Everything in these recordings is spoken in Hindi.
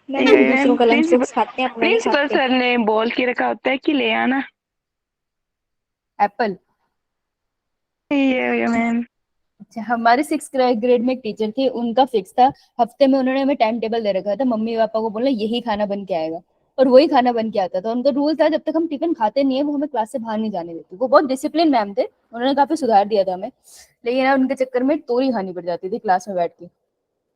मैम हम दूसरों का लंच बॉक्स खाते हैं, अपना नहीं प्रिंसिपल खाते। सर ने बोल के रखा होता है कि ले आना। एप्पल। ये मैम। अच्छा, हमारे 6th ग्रेड में एक टीचर थे, उनका फिक्स था, हफ्ते में उन्होंने हमें टाइम टेबल दे रखा था, मम्मी पापा को बोला यही खाना बन के आएगा, और वही खाना बन के आता था। उनका रूल था जब तक हम टिफिन खाते नहीं है वो हमें क्लास से बाहर नहीं जाने देते। वो बहुत डिसिप्लिन मैम थे, उन्होंने काफी सुधार दिया था हमें, लेकिन यार उनके चक्कर में तोरी खानी पड़ जाती थी क्लास में बैठ के,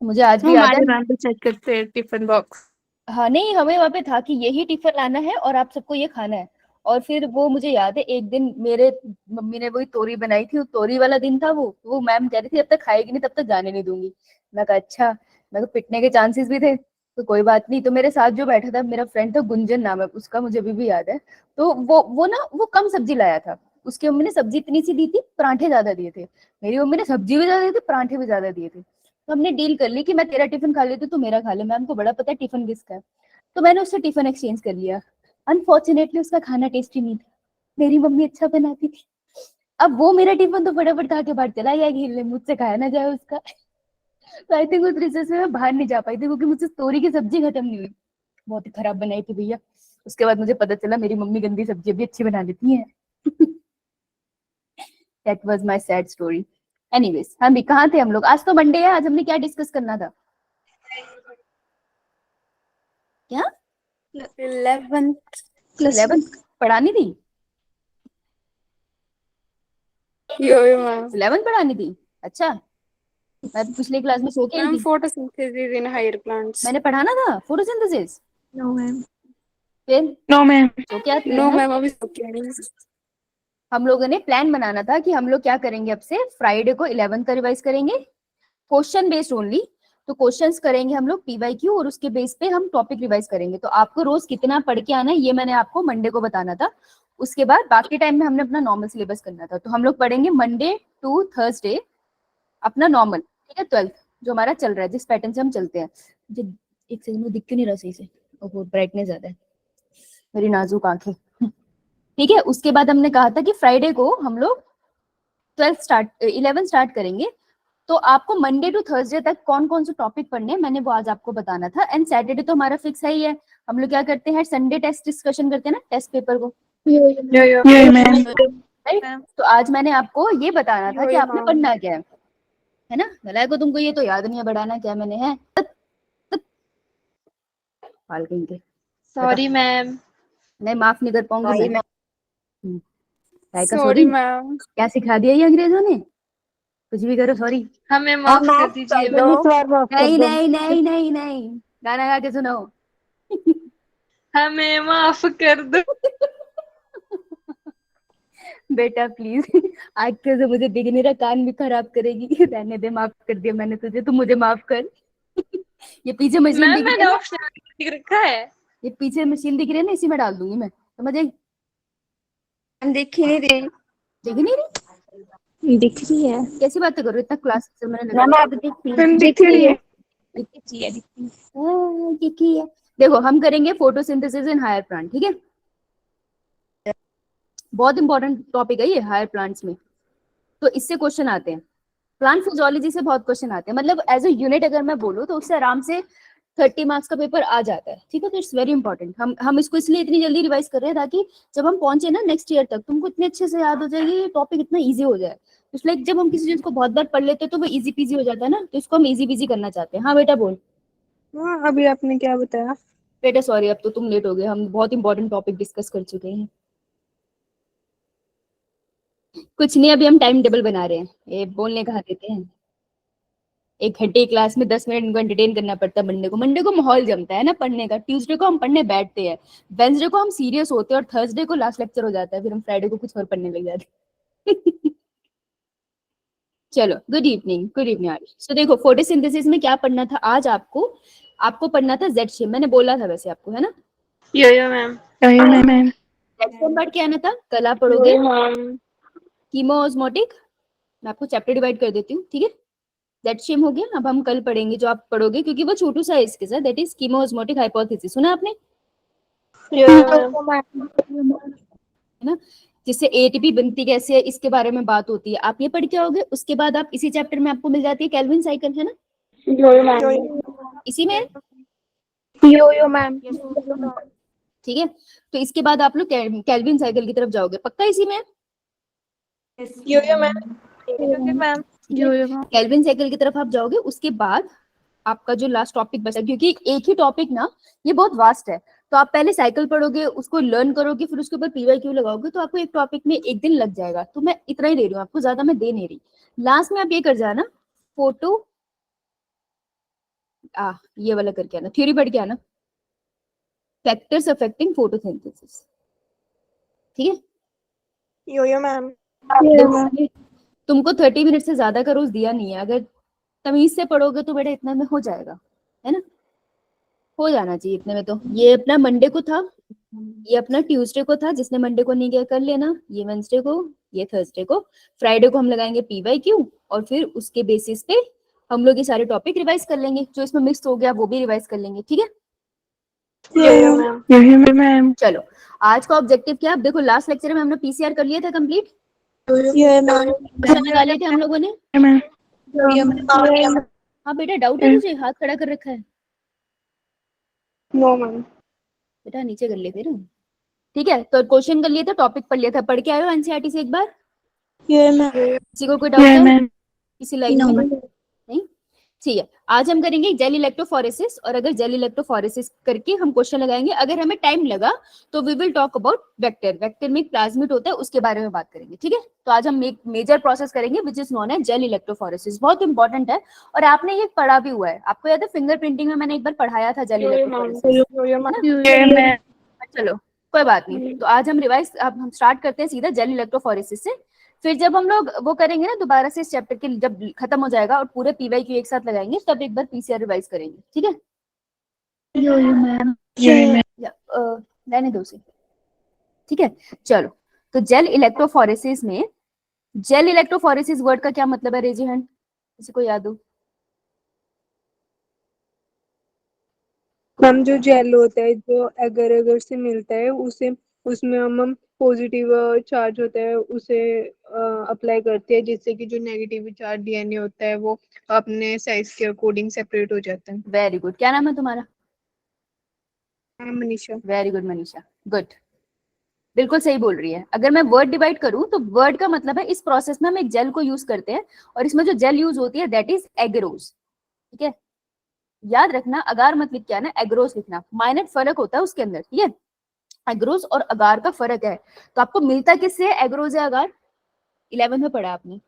मुझे आज भी याद है। हमारे मैम भी चेक करते हैं टिफिन बॉक्स। हाँ नहीं, हमें वहां पे था कि यही टिफिन लाना है और आप सबको ये खाना है। और फिर वो मुझे याद है एक दिन मेरे मम्मी ने वही तोरी बनाई थी, वो तोरी वाला दिन था, वो मैम कह रही थी जब तक खाएगी नहीं तब तक जाने नहीं दूंगी। मैं कहा अच्छा, मैं तो पिटने के चांसेस भी थे, तो कोई बात नहीं। तो मेरे साथ जो बैठा था मेरा फ्रेंड था, गुंजन नाम है उसका, मुझे अभी भी याद है। तो वो ना वो कम सब्जी लाया था, उसकी मम्मी ने सब्जी इतनी सी दी थी, पराठे ज्यादा दिए थे। मेरी मम्मी ने सब्जी भी ज्यादा दी थी, पराठे भी ज्यादा दिए थे। तो हमने डील कर ली कि मैं तेरा टिफिन खा लेती हूँ, तू मेरा खा ले, मैम को बड़ा पता है टिफिन किसका है। तो मैंने उससे टिफिन एक्सचेंज कर लिया। अनफॉर्चुनेटली उसका खाना टेस्टी नहीं था, मेरी मम्मी अच्छा बनाती थी। अब वो मेरा टिफिन तो फटाफट खा के बाहर चला गया कि मुझसे खाया ना जाए उसका। तो आई थिंक उस रिसेस में मैं बाहर नहीं जा पाई थी क्योंकि मुझसे तोरी की सब्जी खत्म नहीं हुई, बहुत ही खराब बनाई थी भैया। उसके बाद मुझे पता चला मेरी मम्मी गंदी सब्जी भी अच्छी बना लेती है। That was my sad story. Anyways, हम भी कहाँ थे हम लोग, आज तो मंडे है, आज हमने क्या डिस्कस करना था? क्या? 11th प्लस 11th पढ़ानी थी? यो यो मैम। 11th पढ़ानी थी? अच्छा, मैं पिछली क्लास में सो के आई मैम थी। Photosynthesis in higher plants. मैंने पढ़ाना था फोटोसिंथेसिस? No ma'am. फिर नो मैम। सो के आती है नो ना। मैम अभी सो के नहीं। हम लोगों ने प्लान बनाना था कि हम लोग क्या करेंगे, अब से फ्राइडे को 11th का रिवाइज करेंगे, क्वेश्चन बेस्ड ओनली। तो क्वेश्चंस करेंगे हम लोग पीवाईक्यू, और उसके बेस पे हम टॉपिक रिवाइज करेंगे। तो आपको रोज कितना पढ़ के आना है ये मैंने आपको मंडे को बताना था। उसके बाद बाकी टाइम में हमने अपना नॉर्मल सिलेबस करना था। तो हम लोग पढ़ेंगे मंडे टू थर्सडे अपना नॉर्मल, ठीक है, 12th जो हमारा चल रहा है, जिस पैटर्न से हम चलते हैं। मुझे एक सेकंड में दिख क्यों नहीं रहा सही से, ओहो ब्राइटनेस ज्यादा है, मेरी नाजुक आंखें। ठीक है, उसके बाद हमने कहा था कि फ्राइडे को हम लोग 11 स्टार्ट करेंगे। तो आपको मंडे टू थर्सडे तक कौन कौन से टॉपिक पढ़ने हैं मैंने वो आज आपको बताना था। एंड सैटरडे तो हमारा फिक्स है ही है, हम लोग क्या करते हैं संडे टेस्ट डिस्कशन करते हैं ना, टेस्ट पेपर को, यो यो ये मैम। राइट। तो आज मैंने आपको ये बताना था यो कि यो आपने मैम। पढ़ना क्या है ना। भला को तुमको ये तो याद नहीं है बढ़ाना क्या मैंने है, फाल कहीं के। बता, सॉरी मैम। नहीं माफ नहीं कर पाऊंगी मैं। काय का सॉरी सॉरी? मैम। क्या सिखा दिया ये अंग्रेजों ने, कुछ भी करो सॉरी। हमें माफ कर दीजिए मैम। नहीं नहीं नहीं नहीं नहीं, गाना गा के सुनाओ। हमें माफ कर दो। बेटा प्लीज, आजकल से मुझे दिख नहीं रहा, कान भी खराब करेगी। रहने दे, माफ कर दिया मैंने तुझे, तू मुझे माफ कर। ये पीछे मशीन मैम दिख रही मैंने है ना, ऑप्शन लिख रखा है। ये पीछे मशीन दिख रही है ना, इसी में डाल दूंगी मैं, समझ आई? दिख ही नहीं रही। दिख नहीं दिख रही है। रही? कैसी बातें करो, इतना क्लास से मैंने लगा मैम रखा आप दिख मैम दिख दिख रही रही है। है। दिख रही है दिख रही है। दिख ही है। देखो हम करेंगे फोटोसिंथेसिस इन हायर प्लांट, ठीक है, बहुत इंपॉर्टेंट टॉपिक है ये हायर प्लांट्स में। तो इससे क्वेश्चन आते हैं, प्लांट फिजियोलॉजी से बहुत क्वेश्चन आते हैं, मतलब एज अ यूनिट अगर मैं बोलूँ तो उससे आराम से 30 मार्क्स का पेपर आ जाता है, ठीक है। तो इट्स वेरी इंपॉर्टेंट, हम इसको इसलिए इतनी जल्दी रिवाइज कर रहे हैं ताकि जब हम पहुंचे ना नेक्स्ट ईयर तक तुमको इतने अच्छे से याद हो जाएगी, ये टॉपिक इतना इजी हो जाए। इसलिए जब हम किसी चीज को बहुत बार पढ़ लेते हैं तो वो इजी पीजी हो जाता है ना, तो इसको हम इजी पीजी करना चाहते हैं। हाँ बेटा बोल। हाँ अभी आपने क्या बताया? बेटा सॉरी, अब तो तुम लेट हो गए, हम बहुत इंपॉर्टेंट टॉपिक डिस्कस कर चुके हैं। कुछ नहीं, अभी हम टाइम टेबल बना रहे हैं, ये बोलने कहा देते हैं। 1 घंटे क्लास में 10 मिनट इनको एंटरटेन करना पड़ता है। मंडे को माहौल जमता है ना पढ़ने का, ट्यूसडे को हम पढ़ने बैठते हैं, वेंसडे को हम सीरियस होते हैं, और थर्सडे को लास्ट लेक्चर हो जाता है, फिर हम फ्राइडे को कुछ और पढ़ने लग जाते हैं। चलो, गुड इवनिंग, गुड इवनिंग आज। तो देखो फोटोसिंथेसिस में क्या पढ़ना था आज आपको, आपको पढ़ना था जेड शेप, मैंने बोला था वैसे आपको, है ना। यो मैम। ये मैम। जेड शेप पढ़ के आना था, कल आप यो पढ़ोगे मैम। कीमोओस्मोटिक। मैं आपको चैप्टर डिवाइड कर देती हूँ, ठीक है। दैट शेम हो गया, अब हम कल पढ़ेंगे जो आप पढ़ोगे, क्योंकि वो छोटू सा है इसके साथ, दैट इज कीमोओस्मोटिक हाइपोथेसिस, सुना आपने, यो मैम। है ना। जिससे एटीपी बनती कैसे है इसके बारे में बात होती है, आप ये पढ़ के आओगे। उसके बाद आप इसी चैप्टर में आपको मिल जाती है केल्विन साइकिल, है ना, यो मैम। इसी में है? यो मैम। ठीक है, तो इसके बाद आप लोग केल्विन साइकिल की तरफ जाओगे, पक्का इसी में? यो मैम। यो मैम। केल्विन साइकिल की तरफ आप जाओगे, उसके बाद आपका जो लास्ट टॉपिक बचा, क्योंकि एक ही टॉपिक ना ये बहुत वास्ट है, तो आप पहले साइकिल पढ़ोगे, उसको लर्न करोगे, फिर उसके ऊपर पीवाईक्यू लगाओगे, तो आपको एक टॉपिक में एक दिन लग जाएगा। तो मैं इतना ही दे रही हूँ आपको, ज्यादा मैं दे नहीं रही। लास्ट में आप ये कर जाना, फोटो ये वाला करके आना, थ्योरी पढ़ के आना, फैक्टर्स अफेक्टिंग फोटोसिंथेसिस। ठीक है, यो मैम। तुमको 30 मिनट से ज्यादा का रोज दिया नहीं है, अगर तमीज से पढ़ोगे तो बेटा इतना में हो जाएगा, है ना, हो जाना चाहिए इतने में। तो ये अपना मंडे को था, ये अपना ट्यूसडे को था, जिसने मंडे को नहीं किया कर लेना, ये वेंसडे को, ये थर्सडे को, फ्राइडे को हम लगाएंगे पीवाईक्यू, और फिर उसके बेसिस पे हम लोग ये सारे टॉपिक रिवाइज कर लेंगे, जो इसमें मिक्स हो गया वो भी रिवाइज कर लेंगे। ठीक है, यो मैम। चलो आज का ऑब्जेक्टिव क्या है? अब देखो लास्ट लेक्चर में हमने पीसीआर कर लिया था कंप्लीट, यो मैम। क्वेश्चन निकाले थे हम लोगों ने। यो मैम। हाँ बेटा, डाउट है तुझे? हाथ खड़ा कर रखा है नो मैम। बेटा, नीचे कर ले फिर। ठीक है, तो क्वेश्चन कर लिया था, टॉपिक पढ़ लिया था, पढ़ के आए हो एनसीईआरटी से एक बार? यो मैम। किसी को कोई डाउट है किसी लाइन में? नहीं, ठीक है। आज हम करेंगे जेल इलेक्ट्रोफोरेसिस, और अगर जेल इलेक्ट्रोफोरेसिस करके हम क्वेश्चन लगाएंगे, अगर हमें टाइम लगा तो we will talk about vector. Vector में एक प्लाज्मिड होता है, उसके बारे में बात करेंगे। ठीक है, तो आज हम एक मेजर प्रोसेस करेंगे which is known as gel electrophoresis, बहुत इंपॉर्टेंट है, और आपने ये पढ़ा भी हुआ है, आपको याद है फिंगर प्रिंटिंग में मैंने एक बार पढ़ाया था जेल इलेक्ट्रोफोरेसिस। चलो कोई बात नहीं, तो आज हम रिवाइज, अब हम स्टार्ट करते हैं सीधा जेल इलेक्ट्रोफोरेसिस से। फिर जब हम लोग वो करेंगे ना दोबारा से इस चैप्टर के, जब खत्म हो जाएगा और पूरे पीवाईक्यू एक साथ लगाएंगे, तब एक बार पीसीआर रिवाइज करेंगे। ठीक है, रहने दो उसे। ठीक है, चलो, तो जेल इलेक्ट्रोफोरेसिस में, जेल इलेक्ट्रोफोरेसिस वर्ड का क्या मतलब है? रेज योर हैंड, किसी को याद हो? मैम जो जेल होता है, जो अगर अगर से मिलता है उसे, उसमें हम पॉजिटिव चार्ज होता है उसे अप्लाई करते हैं, जिससे कि जो नेगेटिव चार्ज डीएनए होता है वो अपने साइज के अकॉर्डिंग सेपरेट हो जाता है। वेरी गुड, क्या नाम है तुम्हारा? Manisha. Very good Manisha, good, बिल्कुल सही बोल रही है। अगर मैं वर्ड डिवाइड करूं तो वर्ड का मतलब है, इस प्रोसेस में हम एक जेल को यूज करते हैं, और इसमें जो जेल यूज होती है दैट इज एगरोज। ठीक है, याद रखना, अगार मत लिख के आना, एग्रोज लिखना, माइनर फर्क होता है उसके अंदर। ठीक है, एग्रोज और अगार का फर्क है, तो आपको मिलता किससे है एग्रोज या अगार? 11th में पढ़ा आपने,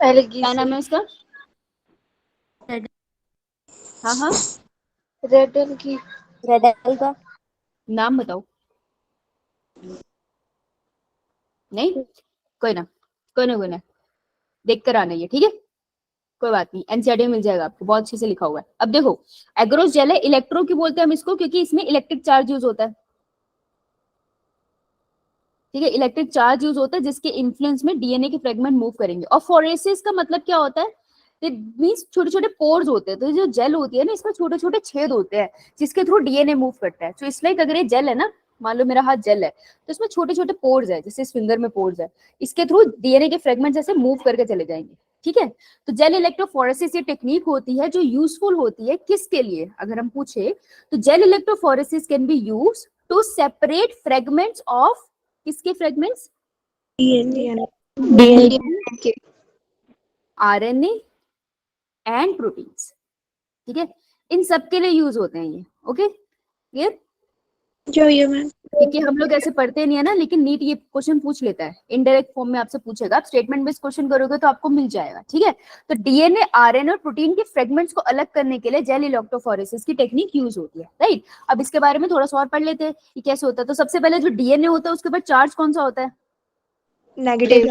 क्या नाम है उसका? हाँ हाँ, रेडल की। रेडल का नाम बताओ। नहीं, कोई ना, कोई ना, देख कर आना ये। ठीक है, कोई बात नहीं, एनसीईआरटी में मिल जाएगा आपको, बहुत अच्छे से लिखा हुआ है। अब देखो, एग्रोस जेल है, इलेक्ट्रो क्यों बोलते हैं हम इसको? क्योंकि इसमें इलेक्ट्रिक चार्ज यूज होता है। ठीक है, इलेक्ट्रिक चार्ज यूज होता है, जिसके इन्फ्लुएंस में डीएनए के फ्रेगमेंट मूव करेंगे। और फोरेसिस का मतलब क्या होता है? इट मींस छोटे छोटे पोर्स होते हैं, तो जो जेल होती है ना, इसमें छोटे छोटे छेद होते हैं, जिसके थ्रू डीएनए मूव करता है। तो इसलिए अगर ये जेल है ना, मान लो मेरा हाथ जेल है, तो इसमें छोटे छोटे पोर्स है, जैसे इस फिंगर में पोर्स है, इसके थ्रू डीएनए के फ्रेगमेंट जैसे मूव करके चले जाएंगे। ठीक है, तो जेल इलेक्ट्रोफोरेसिस ये टेक्निक होती है जो यूजफुल होती है किसके लिए? अगर हम पूछे तो gel electrophoresis can be use to separate fragments of, किसके fragments? DNA. RNA and proteins. ठीक है, इन सब के लिए यूज होते हैं ये। Okay, clear? Yo ma'am. क्योंकि हम लोग ऐसे पढ़ते नहीं है ना, लेकिन नीट ये क्वेश्चन पूछ लेता है, इनडायरेक्ट फॉर्म में आपसे पूछेगा, आप स्टेटमेंट बेस्ड क्वेश्चन करोगे तो आपको मिल जाएगा। ठीक है, तो डीएनए, आरएनए और प्रोटीन के फ्रेगमेंट्स को अलग करने के लिए जेल इलेक्ट्रोफोरेसिस की टेक्निक यूज होती है। राइट, अब इसके बारे में थोड़ा सा और पढ़ लेते हैं कि कैसे होता है। तो सबसे पहले जो डीएनए होता है उसके ऊपर चार्ज कौन सा होता है? नेगेटिव।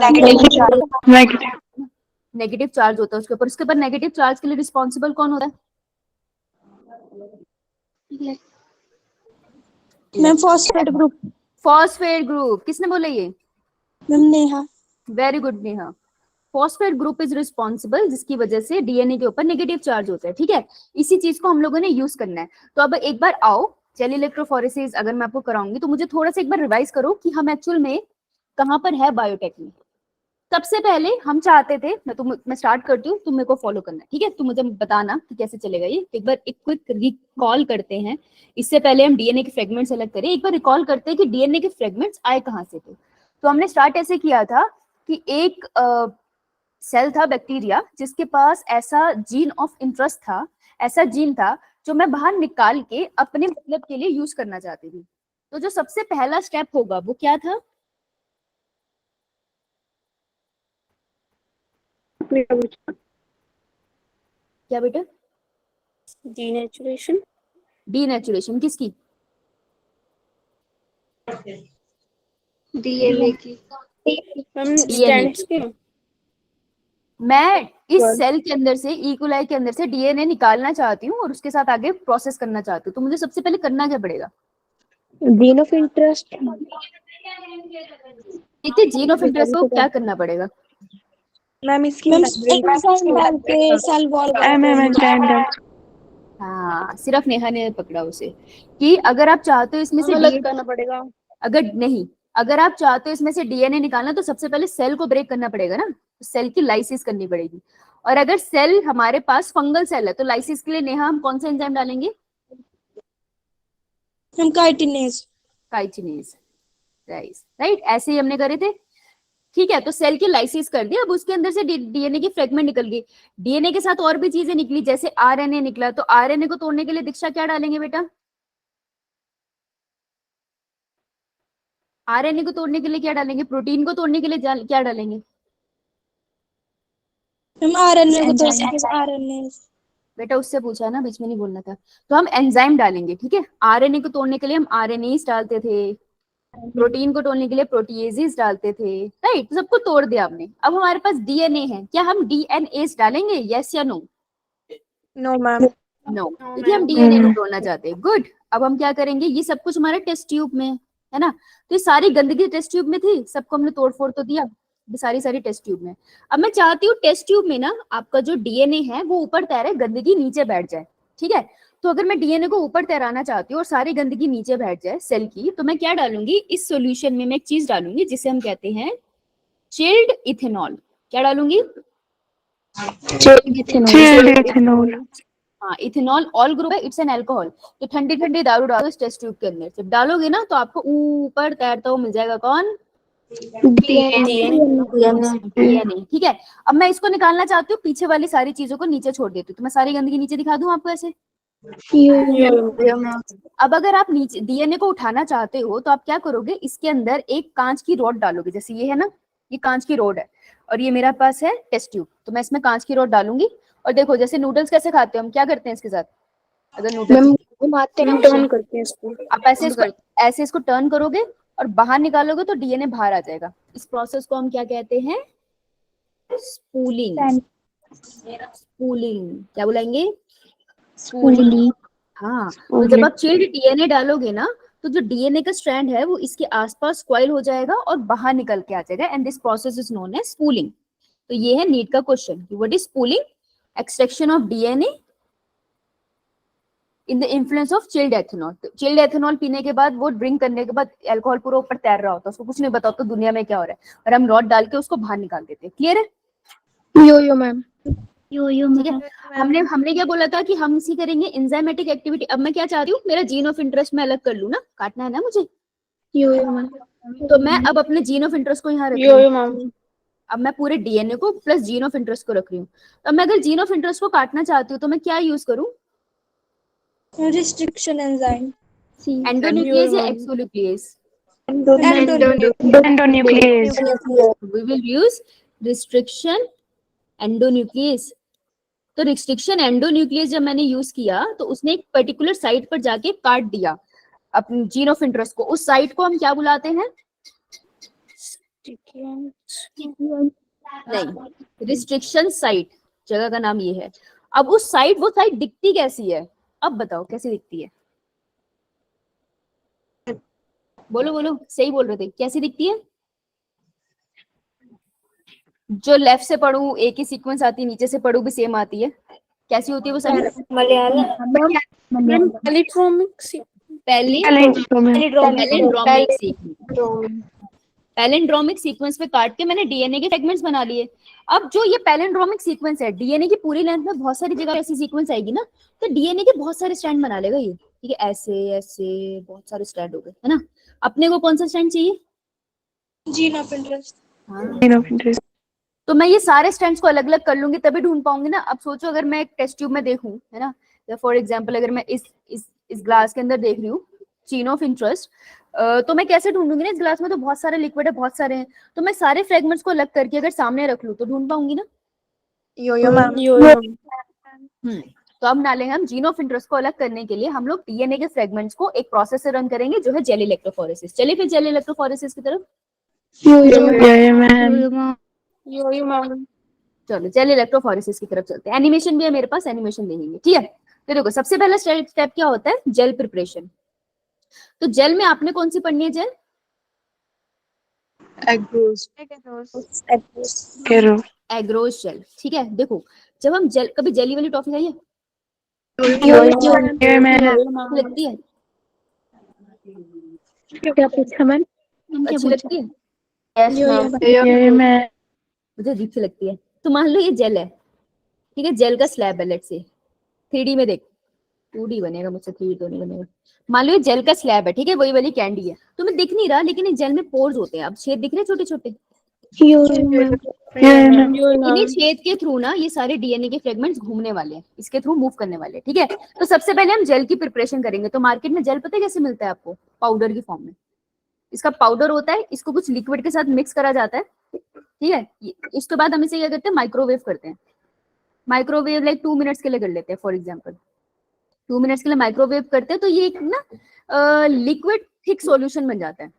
नेगेटिव चार्ज होता है उसके ऊपर। उसके ऊपर नेगेटिव चार्ज के लिए रिस्पॉन्सिबल कौन होता है? Ma'am phosphate group. Phosphate group, किसने बोला ये? Ma'am Neha. Very good Neha, phosphate group is responsible, जिसकी वजह से डीएनए के ऊपर नेगेटिव चार्ज होता है। ठीक है, इसी चीज को हम लोगों ने यूज करना है। तो अब एक बार आओ, जेल इलेक्ट्रोफोरेसिस अगर मैं आपको कराऊंगी तो मुझे थोड़ा सा एक बार रिवाइज करो कि हम एक्चुअल में कहां पर है बायोटेक में। सबसे पहले हम चाहते थे, मैं स्टार्ट करती हूँ, तुम मेरे को फॉलो करना है, ठीक है? तुम मुझे बताना कि कैसे चलेगा ये। एक बार एक क्विक रिकॉल करते हैं, इससे पहले हम डीएनए के फ्रेगमेंट्स अलग करें। एक बार रिकॉल करते हैं कि डीएनए के फ्रेगमेंट्स आए कहाँ से थे। तो हमने स्टार्ट ऐसे किया था कि एक सेल था बैक्टीरिया जिसके पास ऐसा जीन ऑफ इंटरेस्ट था, ऐसा जीन था जो मैं बाहर निकाल के अपने मतलब के लिए यूज करना चाहती थी। तो जो सबसे पहला स्टेप होगा वो क्या था? क्या बेटा? डीनेचुरेशन। डीनेचुरेशन किसकी? डीएनए की। हम स्टैंड्स के मैं इस सेल के अंदर से, ई कोलाई के अंदर से डीएनए निकालना चाहती हूँ और उसके साथ आगे प्रोसेस करना चाहती हूँ। तो मुझे सबसे पहले करना क्या पड़ेगा? Gene of interest. ठीक है, जीन ऑफ इंटरेस्ट को क्या करना पड़ेगा? मैम इसकी एंजाइम डाल के सेल वॉल हाँ, सिर्फ नेहा ने पकड़ा उसे कि अगर आप चाहते हो इसमें से अलग करना पड़ेगा। अगर आप चाहते हो इसमें से डीएनए निकालना तो सबसे पहले सेल को ब्रेक करना पड़ेगा ना, सेल की लाइसिस करनी पड़ेगी। और अगर सेल हमारे पास फंगल सेल है तो लाइसिस के लिए नेहा हम कौन सा एंजाइम डालेंगे? हम काइटिनेज राइट, ऐसे ही हमने करे थे। ठीक है, तो सेल की लाइसिस कर दी, अब उसके अंदर से डीएनए की फ्रेगमेंट निकल गई। डीएनए के साथ और भी चीजें निकली, जैसे आरएनए निकला। तो आरएनए को तोड़ने के लिए दीक्षा क्या डालेंगे बेटा? आरएनए को तोड़ने के लिए क्या डालेंगे? प्रोटीन को तोड़ने के लिए क्या डालेंगे? हम आरएनए को तोड़ने आरएनए बेटा उससे पूछा ना, बीच में नहीं बोलना था। तो हम एंजाइम डालेंगे, ठीक है? आरएनए को तोड़ने के लिए हम आरएनएज डालते थे, प्रोटीन को तोड़ने के लिए प्रोटीएजेस डालते थे, राइट? तो सबको तोड़ दिया हमने। अब हमारे पास डीएनए है, क्या हम डीएनएज डालेंगे? यस या नो? No ma'am. नो, क्योंकि हम डीएनए को तोड़ना चाहते हैं। गुड। अब हम क्या करेंगे, ये सब कुछ हमारे टेस्ट ट्यूब में है ना, तो ये सारी गंदगी टेस्ट ट्यूब में थी, सबको हमने तोड़ फोड़ तो दिया, सारी टेस्ट ट्यूब में। अब मैं चाहती हूँ टेस्ट ट्यूब में ना आपका जो डीएनए है वो ऊपर तैरे, गंदगी नीचे बैठ जाए, ठीक है? तो अगर मैं डीएनए को ऊपर तैराना चाहती हूँ और सारी गंदगी नीचे बैठ जाए सेल की, तो मैं क्या डालूंगी इस सॉल्यूशन में? मैं एक चीज डालूंगी जिसे हम कहते हैं चिल्ड इथेनॉल। क्या डालूंगी? Chilled ethanol. हाँ, इथेनॉल ऑल ग्रुप है, इट्स एन अल्कोहल। तो ठंडी ठंडी दारू डालो इस टेस्ट ट्यूब के अंदर। जब डालोगे ना तो आपको ऊपर तैरता हुआ मिल जाएगा कौन? डीएनए। ठीक है, अब मैं इसको निकालना चाहती हूँ, पीछे वाली सारी चीजों को नीचे छोड़ देती हूँ। तो मैं सारी गंदगी नीचे दिखा दूं आपको ऐसे। अब अगर आप नीचे डीएनए को उठाना चाहते हो तो आप क्या करोगे, इसके अंदर एक कांच की रॉड डालोगे। जैसे ये है ना, ये कांच की रॉड है और ये मेरा पास है टेस्ट ट्यूब, तो मैं इसमें कांच की रॉड डालूंगी। और देखो जैसे नूडल्स कैसे खाते हैं हम, क्या करते हैं इसके साथ? अगर नूडल्स घुमाते हैं, टर्न करते हैं इसको। आप ऐसे इसको टर्न करोगे और बाहर निकालोगे तो डीएनए बाहर आ जाएगा। इस प्रोसेस को हम क्या कहते हैं? स्पूलिंग। क्या बुलाएंगे? स्पूलिंग। हाँ, तो जब आप चिल्ड डीएनए डालोगे ना तो जो डीएनए का स्ट्रैंड है वो इसके आसपास कॉइल हो जाएगा और बाहर निकल के आ जाएगा, and this process is known as spooling. तो ये है नीट का question, what is spooling? Extraction of DNA in the influence of chilled ethanol. Chilled ethanol पीने के बाद, वो ड्रिंक करने के बाद अल्कोहल पूरा ऊपर तैर रहा होता है, उसको कुछ नहीं पता होता दुनिया में क्या हो रहा है, और हम रॉड डाल के उसको बाहर निकाल देते हैं। क्लियर है? यो मैम। ठीक है, हमने क्या बोला था कि हम इसी करेंगे एंजाइमेटिक एक्टिविटी। अब मैं क्या चाह रही हूँ, मेरा जीन ऑफ इंटरेस्ट में अलग कर लूँ ना, काटना है ना मुझे। तो मैं अब अपने जीन ऑफ इंटरेस्ट को यहाँ रख रही हूँ। अब मैं पूरे डीएनए को प्लस जीन ऑफ इंटरेस्ट को रख रही हूँ। तो मैं अगर जीन ऑफ इंटरेस्ट को काटना चाहती हूँ तो मैं क्या यूज करूँ? Restriction enzyme. एंडोन्यूक्लियस या exonuclease? Endonuclease. We will use restriction endonuclease. तो रिस्ट्रिक्शन एंडोन्यूक्लियस जब मैंने यूज किया तो उसने एक पर्टिकुलर साइट पर जाके काट दिया अपने जीन ऑफ इंटरेस्ट को। उस साइट को हम क्या बुलाते हैं? नहीं, रिस्ट्रिक्शन साइट, जगह का नाम ये है। अब वो साइट दिखती कैसी है? अब बताओ कैसी दिखती है? बोलो, सही बोल रहे थे, कैसी दिखती है? जो लेफ्ट से पढ़ू एक ही सीक्वेंस आती है, नीचे से पढ़ू भी सेम आती है, कैसी होती है वो side? Palindromic sequence. Palindromic sequence पे काट के मैंने डीएनए के फ्रेगमेंट्स बना लिए। अब जो ये पैलिंड्रोमिक सीक्वेंस है, डीएनए की पूरी लेंथ में बहुत सारी जगह ऐसी सीक्वेंस आएगी ना, तो डीएनए के बहुत सारे स्ट्रैंड बना लेगा ये, ठीक है, ऐसे ऐसे बहुत सारे स्ट्रैंड हो गए, है ना। अपने को कौन सा स्ट्रैंड चाहिए? Gene of interest. हाँ, तो मैं ये सारे स्ट्रैंड्स को अलग अलग कर लूंगी तभी ढूंढ पाऊंगी ना। अब सोचो अगर मैं एक टेस्ट ट्यूब में देखूं, है ना, या फॉर एग्जांपल अगर मैं इस ग्लास के अंदर देख रही हूँ चीन ऑफ इंटरेस्ट, तो मैं कैसे ढूंढूंगी ना, इस ग्लास में तो बहुत सारे लिक्विड है, बहुत सारे हैं, तो मैं सारे फ्रेगमेंट्स को अलग करके अगर सामने रख लूं तो ढूंढ पाऊंगी ना। यो मैम। तो अब नाले हम जीन ऑफ इंटरेस्ट को अलग करने के लिए हम लोग डीएनए के फ्रेगमेंट्स को एक प्रोसेस से रन करेंगे जो है जेल इलेक्ट्रोफोरेसिस। चलिए फिर जेल इलेक्ट्रोफोरेसिस की तरफ। चलो जेल इलेक्ट्रोफोरेसिस की तरफ चलते हैं। एनिमेशन भी है मेरे पास, एनिमेशन देखेंगे, ठीक है। तो देखो सबसे पहला स्टेप क्या होता है, जेल प्रिपरेशन। तो जेल में आपने कौन सी पढ़नी है जेल? एग्रोस जेल, ठीक है। देखो जब हम जेल, कभी जेली वाली टॉफी खाई है? लगती है, क्या पूछा मैम? अच्छी लगती है, मैं मुझे अजीब सी लगती है। तो मान लो ये जेल है, ठीक है, जेल का स्लैब है, लेट्स से 3D में देख, 2D बनेगा मुझसे, 3D तो नहीं बनेगा। मान लो ये जेल का स्लैब है, ठीक है, वही वाली कैंडी है, तुम्हें दिख नहीं रहा लेकिन इस जेल में पोर्स होते हैं, अब छेद दिख रहे छोटे छोटे, इन्हीं छेद के थ्रू ना ये सारे डीएनए के फ्रेगमेंट्स घूमने वाले हैं, इसके थ्रू मूव करने वाले हैं, ठीक है। तो सबसे पहले हम जेल की प्रिपरेशन करेंगे। तो मार्केट में जेल पता है कैसे मिलता है आपको? पाउडर की फॉर्म में। इसका पाउडर होता है, इसको कुछ लिक्विड के साथ मिक्स करा जाता है, ठीक है। इसके बाद हम इसे क्या करते हैं, माइक्रोवेव करते हैं। माइक्रोवेव लाइक 2 मिनट्स के लिए कर लेते हैं फॉर एग्जाम्पल, 2 मिनट्स के लिए माइक्रोवेव करते हैं, तो ये एक ना लिक्विड थिक सॉल्यूशन बन जाता है।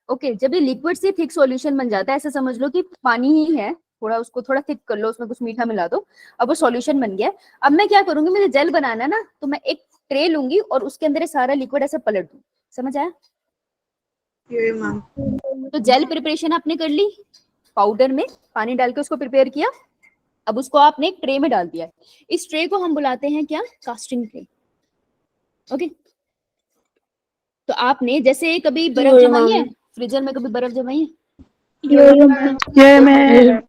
ओके, जब ये लिक्विड से थिक सॉल्यूशन बन जाता है, ऐसा समझ लो कि पानी ही है, थोड़ा उसको थोड़ा थिक कर लो, उसमें कुछ मीठा मिला दो, अब वो सॉल्यूशन बन गया। अब मैं क्या करूंगी, मुझे जेल बनाना है ना, तो मैं एक ट्रे लूंगी और उसके अंदर ये सारा लिक्विड ऐसे पलट दूं, समझ आया? तो जेल प्रिपरेशन आपने कर ली, पाउडर में पानी डाल के उसको प्रिपेयर किया, अब उसको आपने एक ट्रे में डाल दिया। इस ट्रे को हम बुलाते हैं क्या, कास्टिंग ट्रे। ओके, तो आपने जैसे कभी बर्फ जमाई है, फ्रीजर में कभी बर्फ जमाई है,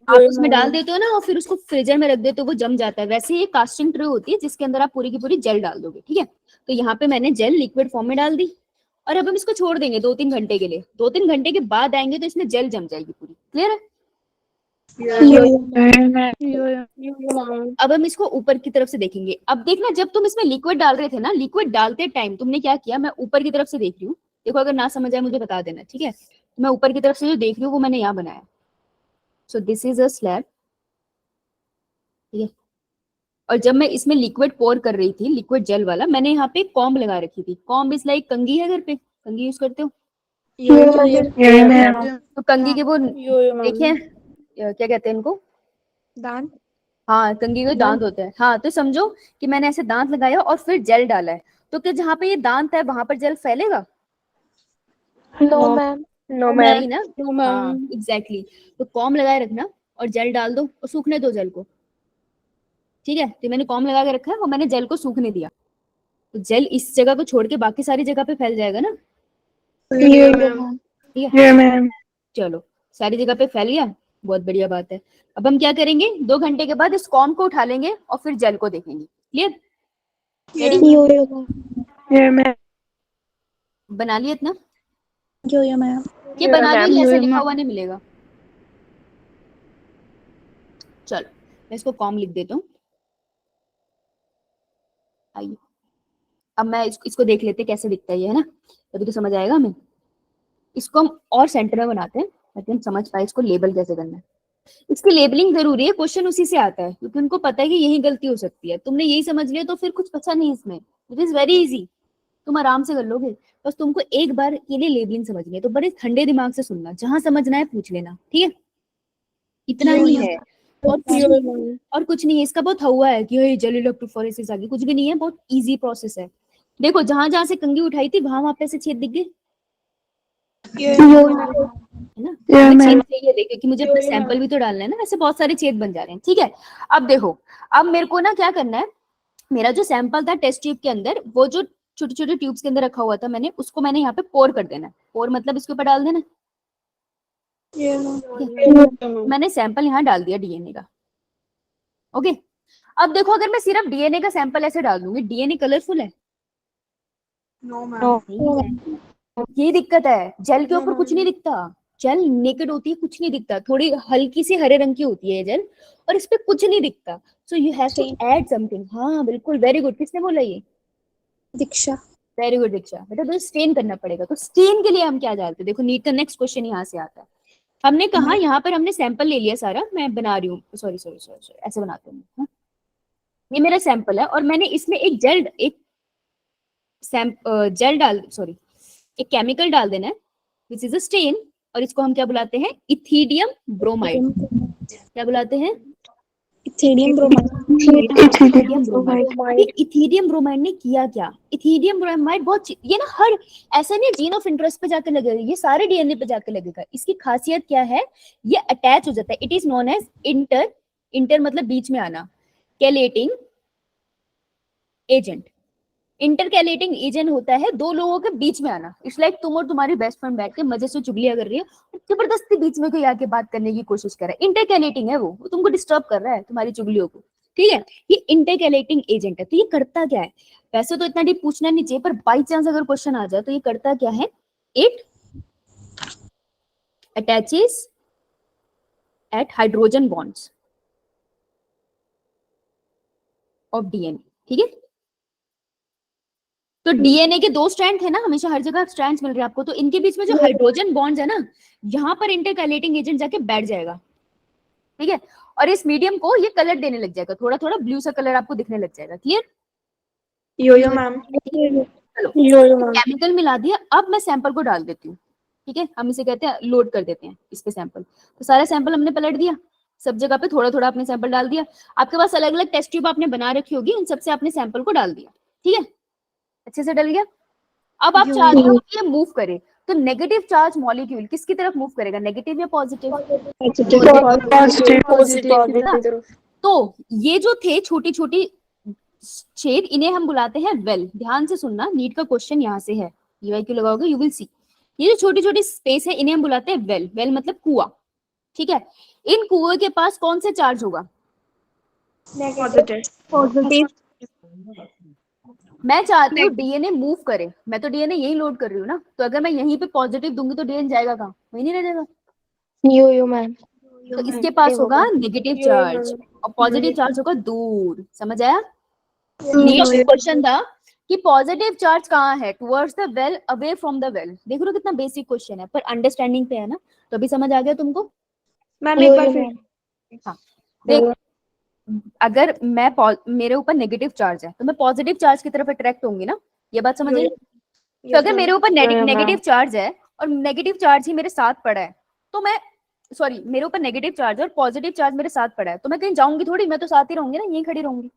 आप उसमें डाल देते हो ना और फिर उसको फ्रीजर में रख देते हो, वो जम जाता है। वैसे ये कास्टिंग ट्रे होती है जिसके अंदर आप पूरी की पूरी जेल डाल दोगे, ठीक है। तो यहाँ पे मैंने जेल लिक्विड फॉर्म में डाल दी और अब हम इसको छोड़ देंगे 2-3 घंटे के लिए। 2-3 घंटे के बाद आएंगे तो इसमें जेल जम जाएगी पूरी, क्लियर है? अब हम इसको ऊपर की तरफ से देखेंगे। अब देखना, जब तुम इसमें लिक्विड डाल रहे थे ना, लिक्विड डालते टाइम तुमने क्या किया, मैं ऊपर की तरफ से देख रही हूँ, देखो अगर ना समझ आए मुझे बता देना, ठीक है। मैं ऊपर की तरफ से जो देख रही हूँ वो मैंने यहाँ बनाया। So this is a slab, ठीक है। और जब मैं इसमें लिक्विड पोर कर रही थी, लिक्विड जेल वाला, मैंने यहाँ पे कॉम्ब लगा रखी थी। कॉम्ब इज लाइक कंघी है, घर पे कंघी यूज करते हो? तो कंघी के वो देखिए क्या कहते हैं इनको, दांत। हाँ, कंघी के दांत होते हैं। हाँ, तो समझो कि मैंने ऐसे दांत लगाया और फिर जेल डाला है, तो क्या जहाँ पे ये दांत है वहां पर जेल फैलेगा? No ma'am. नहीं ना, हाँ एग्जैक्टली। तो कॉम लगाए रखना और जेल डाल दो और सूखने दो जेल को, ठीक है। तो मैंने कॉम लगा के रखा है और मैंने जेल को सूखने दिया, तो जेल इस जगह को छोड़ के बाकी सारी जगह पे फैल जाएगा ना, ठीक है। चलो सारी जगह पे फैल गया, बहुत बढ़िया बात है। अब हम क्या करेंगे, 2 घंटे के बाद इस कॉम को उठा लेंगे और फिर जेल को देखेंगे, क्लियर? बना लिया इतना? ये बना लिया, ऐसा लिखा हुआ नहीं मिलेगा। चलो मैं इसको कॉम लिख देता हूँ। आइए अब मैं इसको देख लेते हैं कैसे दिखता है ये, है ना, तभी तो समझ आएगा हमें। इसको हम और सेंटर में बनाते हैं ताकि हम समझ पाए इसको लेबल कैसे करना है। इसकी लेबलिंग जरूरी है, क्वेश्चन उसी से आता है, क्योंकि उनको पता है कि यही गलती हो सकती है। तुमने यही समझ लिया तो फिर कुछ बचा नहीं इसमें, इट इज वेरी इजी, तुम आराम से कर लोगे। बस तुमको एक बार के लिए लेबलिंग समझनी है, तो बड़े ठंडे दिमाग से सुनना, जहां समझना है पूछ लेना, ठीक है, इतना ही है। और कुछ नहीं है, इसका बहुत हुआ है कि ये जेल इलेक्ट्रोफोरेसिस आ गई, कुछ भी नहीं है, बहुत इजी प्रोसेस है। देखो जहां जहां से कंघी उठाई थी वहां पे से छेद दिख गए, है ना। छेद चाहिए देखो कि मुझे अपना सैंपल भी तो डालना है ना, वैसे बहुत सारे छेद बन जा रहे हैं, ठीक है। अब देखो, अब मेरे को ना क्या करना है, मेरा जो सैंपल था टेस्ट ट्यूब के अंदर, वो जो छोटे छोटे ट्यूब्स के अंदर रखा हुआ था मैंने, उसको मैंने यहाँ पे पोर कर देना है। पोर मतलब इसके ऊपर डाल देना। मैंने सैंपल यहाँ डाल दिया डीएनए का। ओके, अब देखो अगर मैं सिर्फ डीएनए का सैंपल ऐसे डाल दूंगी, डीएनए कलरफुल है? No ma'am. ये दिक्कत है, जेल के ऊपर कुछ नहीं दिखता, जेल नेकेड होती है, कुछ नहीं दिखता, थोड़ी हल्की सी हरे रंग की होती है जेल, और इस पे कुछ नहीं दिखता। So you have to add something. हाँ बिल्कुल, वेरी गुड। किसने बोला ये? दीक्षा। Very good Diksha. बेटा तो स्टेन करना पड़ेगा, तो स्टेन के लिए हम क्या डालते हैं? देखो नीट का नेक्स्ट क्वेश्चन यहाँ से आता है। हमने कहा यहाँ पर हमने सैंपल ले लिया सारा, मैं बना रही हूँ, सॉरी सॉरी सॉरी सॉरी, ऐसे बनाते हैं। ये मेरा सैंपल है और मैंने इसमें एक जेल डाल, सॉरी एक केमिकल डाल देना है, दिस इज अ स्टेन, और इसको हम क्या बुलाते हैं? Ethidium bromide. क्या बुलाते हैं? Ethereum bromide. Ethidium bromide. Ethidium bromide ने किया क्या? इथीडियम ब्रोमाइड बहुत, ये ना हर, ऐसा नहीं जीन ऑफ इंटरेस्ट पे जाकर लगेगा, ये सारे डीएनए पे जाकर लगेगा। इसकी खासियत क्या है? ये अटैच हो जाता है। It is known as inter, inter मतलब बीच में आना, कैलेटिंग एजेंट। इंटरकैलेटिंग एजेंट होता है दो लोगों के बीच में आना। इट्स लाइक तुम और तुम्हारी बेस्ट फ्रेंड बैठ के मजे से चुगलियां कर रही है और जबरदस्ती बीच में कोई आके बात करने की कोशिश कर रहा है। इंटरकैलेटिंग है वो तुमको डिस्टर्ब कर रहा है तुम्हारी चुगलियों को, ठीक है? ये इंटरकैलेटिंग एजेंट है। तो ये करता क्या है? वैसे तो इतना डीप पूछना नहीं चाहिए, पर बाई चांस अगर क्वेश्चन आ जाए तो ये करता क्या है? It attaches at hydrogen bonds of DNA, ठीक है? तो डीएनए के दो स्ट्रैंड थे ना, हमेशा हर जगह स्ट्रैंड्स मिल रहे हैं आपको, तो इनके बीच में जो हाइड्रोजन बॉन्ड्स है ना, यहाँ पर इंटरकैलेटिंग एजेंट जाके बैठ जाएगा, ठीक है? और इस मीडियम को ये कलर देने लग जाएगा, थोड़ा थोड़ा ब्लू सा कलर आपको दिखने लग जाएगा। क्लियर? Yo ma'am. चलो केमिकल मिला दिया, अब मैं सैंपल को डाल देती हूँ, ठीक है? हम इसे कहते हैं लोड कर देते हैं इस पे सैंपल। तो सारा सैंपल हमने पलट दिया, सब जगह पे थोड़ा थोड़ा आपने सैंपल डाल दिया। आपके पास अलग अलग टेस्ट ट्यूब आपने बना रखी होगी, उन सबसे आपने सैंपल को डाल दिया, ठीक है? अच्छे से डल गया। अब आप चाहते हो कि ये मूव करे, तो नेगेटिव चार्ज मॉलिक्यूल किसकी तरफ मूव करेगा? नेगेटिव या पॉजिटिव? पॉजिटिव। तो ये जो थे छोटी छोटी छेद, इन्हें हम बुलाते हैं वेल। ध्यान से सुनना, नीट का क्वेश्चन यहाँ से है, क्यों लगाओगे यू विल सी। ये जो छोटी छोटी स्पेस है इन्हें हम बुलाते हैं वेल। वेल मतलब कुआं, ठीक है? इन कुएं के पास कौन से चार्ज होगा? पॉजिटिव। मैं चाहती हूँ डीएनए मूव करे, मैं तो डीएनए यही लोड कर रही हूँ ना, तो अगर मैं यहीं पे पॉजिटिव दूंगी तो डीएनए जाएगा कहाँ? वही नहीं रह जाएगा। यो मैम। तो इसके पास होगा नेगेटिव चार्ज और पॉजिटिव चार्ज होगा दूर। समझ आया? नेक्स्ट क्वेश्चन था कि पॉजिटिव चार्ज कहाँ है? Towards the well, away from the well. देख रहे हो कितना बेसिक क्वेश्चन है, पर अंडरस्टैंडिंग पे है ना, तो अभी समझ आ गया तुमको? मैम एक बार फिर। हाँ देख, अगर मैं मेरे ऊपर नेगेटिव चार्ज है तो मैं पॉजिटिव चार्ज की तरफ अट्रैक्ट होंगी ना, ये बात समझ आई? तो अगर मेरे ऊपर नेगेटिव चार्ज है और नेगेटिव चार्ज ही मेरे साथ पड़ा है, तो मैं, सॉरी, मेरे ऊपर नेगेटिव चार्ज और पॉजिटिव चार्ज मेरे साथ पड़ा है, तो मैं कहीं जाऊंगी थोड़ी, मैं तो साथ ही रहूंगी ना, यहीं खड़ी रहूंगी।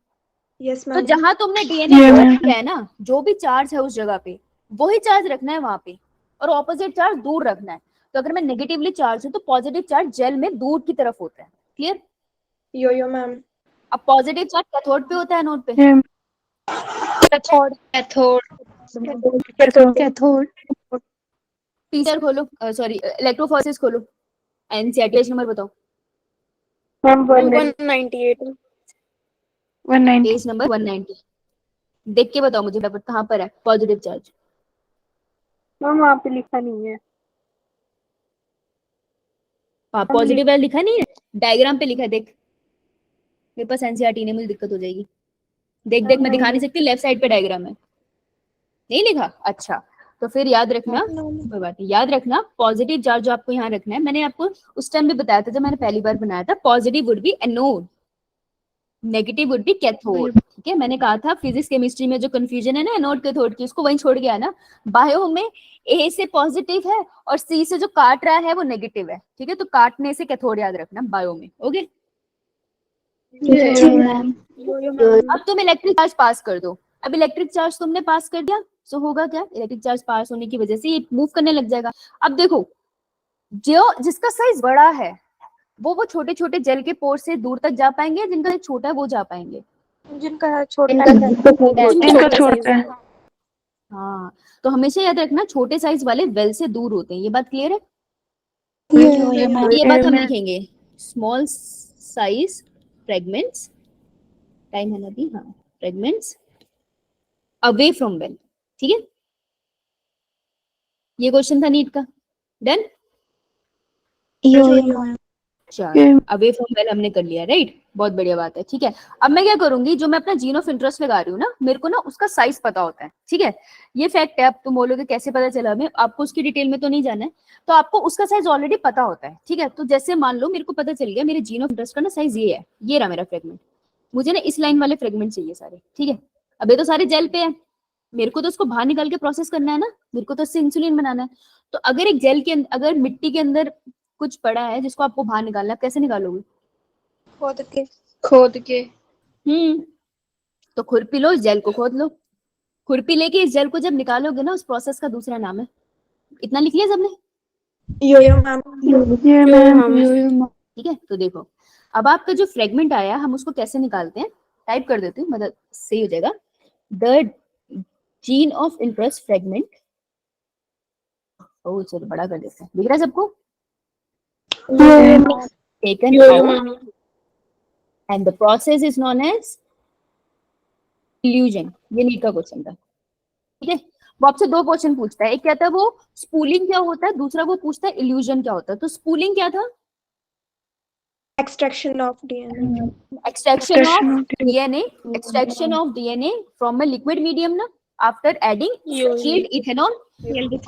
तो जहां तुमने डीएनए लोड किया है ना, जो भी चार्ज है उस जगह पे वही चार्ज रखना है वहां पे, और ऑपोजिट चार्ज दूर रखना है। तो अगर मैं नेगेटिवली चार्ज हूं तो पॉजिटिव चार्ज जेल में दूर की तरफ होता है। क्लियर? Yo ma'am. अब पॉजिटिव चार्ज कैथोड पे होता है, एनोड पे? कैथोड। टीचर खोलो, सॉरी इलेक्ट्रोफोरेसिस खोलो, एनसीईआरटी पेज नंबर बताओ। 198। Page number 190। देख के बताओ मुझे कहाँ पर है पॉजिटिव चार्ज। मैम वहाँ पे लिखा नहीं है। पॉजिटिव वाला लिखा नहीं है, डायग्राम पे लिखा है, देख। मेरे पास एनसीईआरटी नहीं, मुझे दिक्कत हो जाएगी। देख देख, मैं दिखा नहीं सकती, लेफ्ट साइड पे डायग्राम है, नहीं लिखा? अच्छा, तो फिर याद रखना, कोई बात नहीं, याद रखना पॉजिटिव चार्ज जो आपको यहाँ रखना है। मैंने आपको उस टाइम भी बताया था जब मैंने पहली बार बनाया था, positive would be anode, negative would be cathode, ठीक है? मैंने कहा था फिजिक्स केमिस्ट्री में जो कंफ्यूजन है ना एनोड कैथोड की, उसको वहीं छोड़ गया ना। बायो में ए से पॉजिटिव है और सी से जो काट रहा है वो नेगेटिव है, ठीक है? तो काटने से कैथोड याद रखना बायो में। ओके, अब तुम इलेक्ट्रिक चार्ज पास कर दो। अब इलेक्ट्रिक चार्ज तुमने पास कर दिया, सो होगा क्या? इलेक्ट्रिक चार्ज पास होने की वजह से ये मूव करने लग जाएगा। अब देखो, जो जिसका साइज बड़ा है वो छोटे छोटे जेल के पोर से दूर तक जा पाएंगे, जिनका छोटा है वो जा पाएंगे? जिनका छोटा है। हाँ, तो हमेशा याद रखना छोटे साइज वाले वेल से दूर होते हैं, ये बात क्लियर है? ये बात हम लिखेंगे, स्मॉल साइज फ्रेगमेंट्स, टाइम है ना अभी, हाँ, फ्रेगमेंट्स अवे फ्रॉम वेल, ठीक है? ये क्वेश्चन था नीट का, डन? चलो, अवे फ्रॉम वेल हमने कर लिया, राइट? बहुत बढ़िया बात है, ठीक है। अब मैं क्या करूंगी, जो मैं अपना जीन ऑफ इंटरेस्ट लगा रही हूँ ना, मेरे को ना उसका साइज पता होता है, ठीक है? ये फैक्ट है। अब तुम बोलोगे कैसे पता चला हमें, आपको उसकी डिटेल में तो नहीं जाना है, तो आपको उसका साइज ऑलरेडी पता होता है, ठीक है? तो जैसे मान लो मेरे को पता चल गया मेरे जीन ऑफ इंटरेस्ट का ना साइज ये है, ये रहा मेरा फ्रेगमेंट, मुझे ना इस लाइन वाले फ्रेगमेंट चाहिए सारे, ठीक है? अब ये तो सारे जेल पे है, मेरे को तो उसको बाहर निकाल के प्रोसेस करना है ना, मेरे को तो इससे इंसुलिन बनाना है। तो अगर एक जेल के अगर मिट्टी के अंदर कुछ पड़ा है जिसको आपको बाहर निकालना है, आप कैसे निकालोगे? खोद के। तो खुरपी लो, इस जेल को खोद लो, खुरपी लेके इस जेल को जब निकालोगे ना, उस प्रोसेस का दूसरा नाम है, इतना लिख लिया सबने? ठीक है, तो देखो अब आपका जो फ्रेगमेंट आया, हम उसको कैसे निकालते हैं, टाइप कर देती हूँ, मतलब सही हो जाएगा। The gene of interest fragment, ओ चलो बड़ा कर देते हैं, दिख रहा है सबको? Taken out and the process is known as elution. ये नीट का क्वेश्चन था, ठीक है? वो आपसे दो क्वेश्चन पूछता है, एक क्या था वो स्पूलिंग क्या होता है, दूसरा वो पूछता है इल्यूजन क्या होता है। तो स्पूलिंग क्या था? Extraction of DNA. Extraction of DNA, extraction of DNA from a liquid medium ना, आफ्टर एडिंग शील्ड इथेनॉल।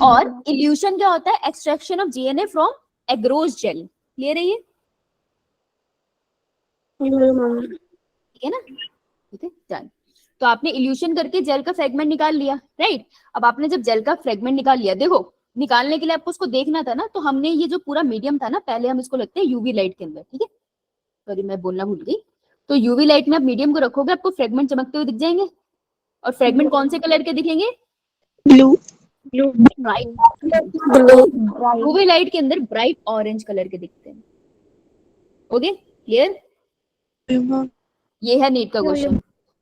और इल्यूशन क्या होता है? Extraction of DNA from agarose gel. Clear है ये? ठीक है ना? ठीक है, डन। तो आपने इल्यूशन करके जेल का फ्रेगमेंट निकाल लिया, राइट? अब आपने जब जेल का फ्रेगमेंट निकाल लिया, देखो निकालने के लिए आपको उसको देखना था ना, तो हमने ये जो पूरा मीडियम था ना, पहले हम इसको लगते हैं यूवी लाइट के अंदर, ठीक है? सॉरी मैं बोलना भूल गई। तो यूवी लाइट में आप मीडियम को रखोगे, आपको फ्रेगमेंट चमकते हुए दिख जाएंगे। और फ्रेगमेंट कौन से कलर के दिखेंगे? Blue. यूवी लाइट के अंदर ब्राइट ऑरेंज कलर के दिखते हैं। Okay, clear? ये है नीट का क्वेश्चन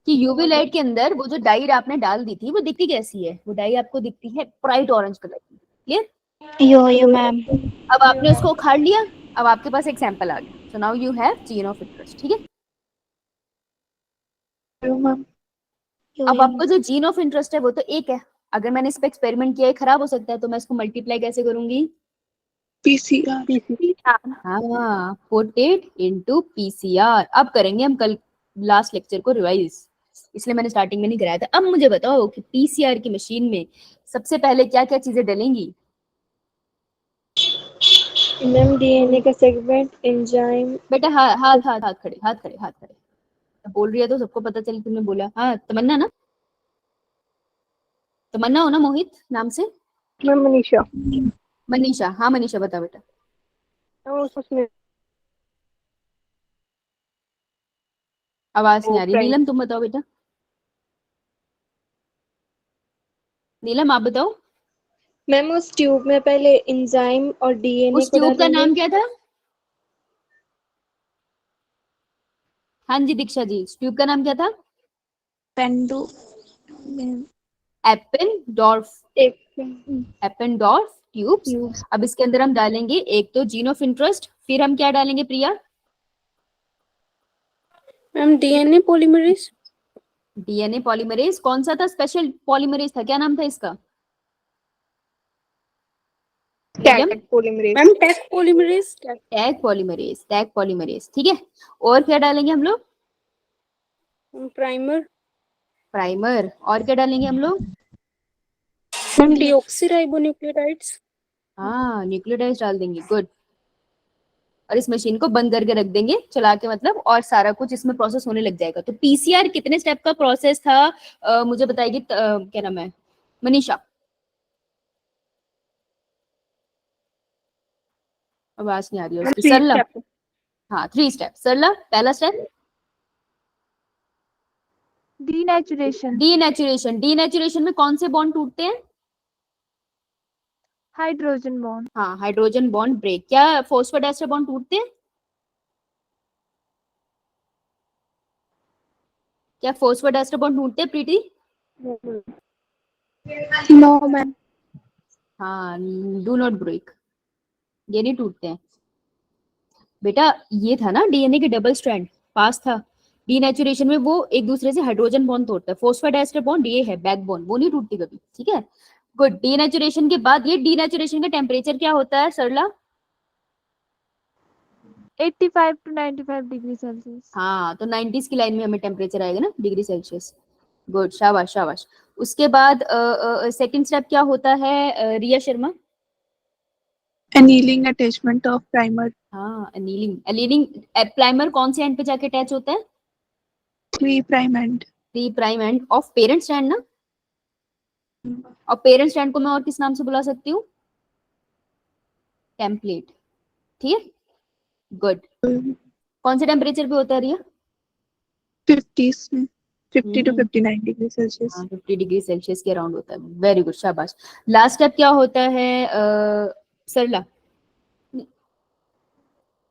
कि यूवी लाइट के अंदर वो जो डाई आपने डाल दी थी वो दिखती कैसी है? वो डाई आपको दिखती है ब्राइट ऑरेंज कलर की। क्लियर? मैम। अब आपने उसको उखाड़ लिया, अब आपके पास एक सैंपल आ गया। So now you have gene of interest, ठीक है? अब आपको जो जीन ऑफ इंटरेस्ट है वो तो एक है, अगर मैंने इस पे एक्सपेरिमेंट किया है, खराब हो सकता है, तो मैं इसको मल्टीप्लाई कैसे करूंगी? PCR। हाँ, पुट इट इनटू पीसीआर। अब करेंगे हम कल लास्ट लेक्चर को रिवाइज, इसलिए मैंने स्टार्टिंग में नहीं कराया था। अब मुझे बताओ कि पीसीआर की मशीन में सबसे पहले क्या क्या चीजें डलेंगी? मैम DNA का सेगमेंट, एंजाइम। बेटा हाथ हाथ हाथ हाथ खड़े, हाथ खड़े, हाथ खड़े। बोल रही है तो सबको पता चले तुमने बोला। हाँ, तमन्ना ना? तमन्ना हो ना मोहित नाम से? मैम मनीषा। मनीषा, हाँ मनीषा बता बेटा। उसमें आवाज नहीं वो आ रही। प्राइम। नीलम तुम बताओ बेटा। नीलम आप बताओ। मैम उस ट्यूब में पहले एंजाइम और DNA उस को ट्यूब का डालेंगे। नाम क्या था? हाँ जी दीक्षा जी, उस ट्यूब का नाम क्या था? पेंडो। एपेनडॉर्फ, एक एपेनडॉर्फ ट्यूब्स। अब इसके अंदर हम डालेंगे एक तो जीन ऑफ इंटरेस्ट, फिर हम क्या डालेंगे Priya? Ma'am DNA polymerase. DNA polymerase. कौन सा था स्पेशल पॉलीमरेज था, क्या नाम था इसका? Tag polymerase. Ma'am tag polymerase. Tag polymerase, tag polymerase, ठीक है। और क्या डालेंगे हम लोग? प्राइमर। प्राइमर। और क्या डालेंगे हम लोग? Ma'am deoxyribonucleotides. हाँ, न्यूक्लियोटाइड्स डाल देंगे, गुड। और इस मशीन को बंद करके रख देंगे चला के, मतलब, और सारा कुछ इसमें प्रोसेस होने लग जाएगा। तो पीसीआर कितने स्टेप का प्रोसेस था? मुझे बताएगी क्या नाम है, मनीषा? आवाज नहीं आ रही है उसकी। सरला? हाँ 3 स्टेप। सरला पहला स्टेप डीनेचुरेशन, डीनेचुरेशन। डीनेचुरेशन में कौन से बॉन्ड टूटते हैं? हाइड्रोजन बॉन्ड, हाँ, हाइड्रोजन बॉन्ड ब्रेक। क्या फॉस्फोडाइस्टर बॉन्ड टूटते हैं? क्या फॉस्फोडाइस्टर बॉन्ड टूटते हैं प्रीति? No ma'am. हाँ, डू नॉट ब्रेक, ये नहीं टूटते हैं बेटा। ये था ना डीएनए के डबल स्ट्रैंड, पास था। डीनेचुरेशन में वो एक दूसरे से हाइड्रोजन बॉन्ड तोड़ता है, फॉस्फोडाइस्टर बॉन्ड ये है बैकबोन, वो नहीं टूटती कभी, ठीक है। गुड। डीनेचुरेशन के बाद ये डीनेचुरेशन का टेम्परेचर क्या होता है सरला? 85 to 95 डिग्री सेल्सियस। हाँ, तो 90s की लाइन में हमें टेम्परेचर आएगा ना, डिग्री सेल्सियस। गुड, शाबाश शाबाश। उसके बाद सेकंड स्टेप क्या होता है Riya Sharma? Annealing attachment of primer. हाँ, एनीलिंग। एनीलिंग प्राइमर कौन से एंड पे जाके अटैच होता है? 3 prime end. 3 prime end of parent strand ना। और पेरेंट स्ट्रैंड को मैं और किस नाम से बुला सकती हूँ? टेम्पलेट, ठीक है। गुड। कौन से टेम्परेचर पे होता है रिया? 50 में 50 to 59 डिग्री सेल्सियस। हाँ, 50 डिग्री सेल्सियस के अराउंड होता है। वेरी गुड, शाबाश। लास्ट स्टेप क्या होता है सरला?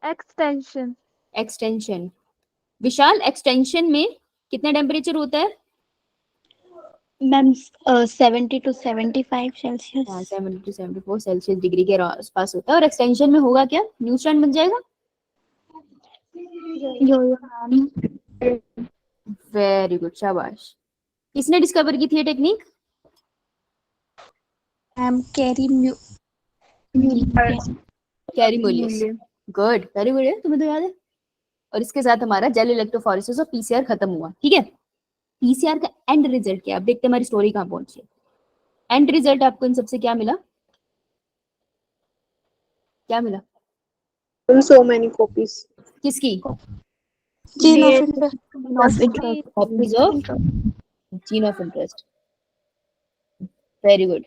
एक्सटेंशन। एक्सटेंशन। विशाल, एक्सटेंशन में कितना टेम्परेचर होता है? Ma'am 70 to 75 Celsius. हाँ, 70 to 74 सेल्सियस डिग्री के आसपास होता है। और एक्सटेंशन में होगा क्या? न्यू स्ट्रैंड बन जाएगा। वेरी गुड, शाबाश। किसने डिस्कवर की थी ये technique? Ma'am Kary Kary Mullis. Good, very good है, तुम्हें तो याद है। और इसके साथ हमारा जेल इलेक्ट्रोफोरेसिस और पीसीआर खत्म हुआ, ठीक है। पीसीआर का एंड रिजल्ट क्या? अब देखते हैं हमारी स्टोरी कहाँ पहुंची है। एंड रिजल्ट आपको इन सबसे क्या मिला? क्या मिला? So many copies. किसकी? Gene of copies of gene of interest. Very good.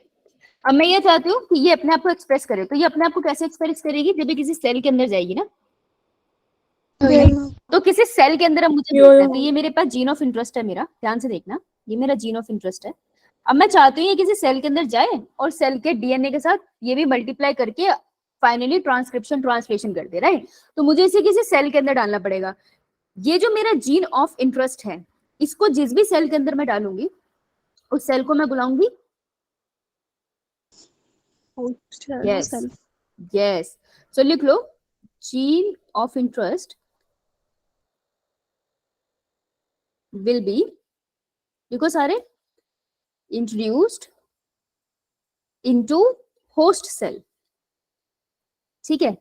अब मैं ये चाहती हूँ कि ये अपने आप को एक्सप्रेस करे। तो ये अपने आप को कैसे एक्सप्रेस करेगी? जब ये किसी सेल के अंदर जाएगी ना, तो किसी सेल के अंदर अब मुझे देखना है। तो ये मेरे पास जीन ऑफ इंटरेस्ट है मेरा, ध्यान से देखना, ये मेरा जीन ऑफ इंटरेस्ट है। अब मैं चाहती हूँ ये किसी सेल के अंदर जाए और सेल के डीएनए के साथ ये भी मल्टीप्लाई करके फाइनली ट्रांसक्रिप्शन ट्रांसलेशन कर दे, राइट। तो मुझे इसे किसी सेल के अंदर डालना पड़ेगा। ये जो मेरा जीन ऑफ इंटरेस्ट है, इसको जिस भी सेल के अंदर मैं डालूंगी उस सेल को मैं बुलाऊंगी यस यस। सो लिख लो, gene of interest will be, देखो सारे, introduced into host cell, ठीक है।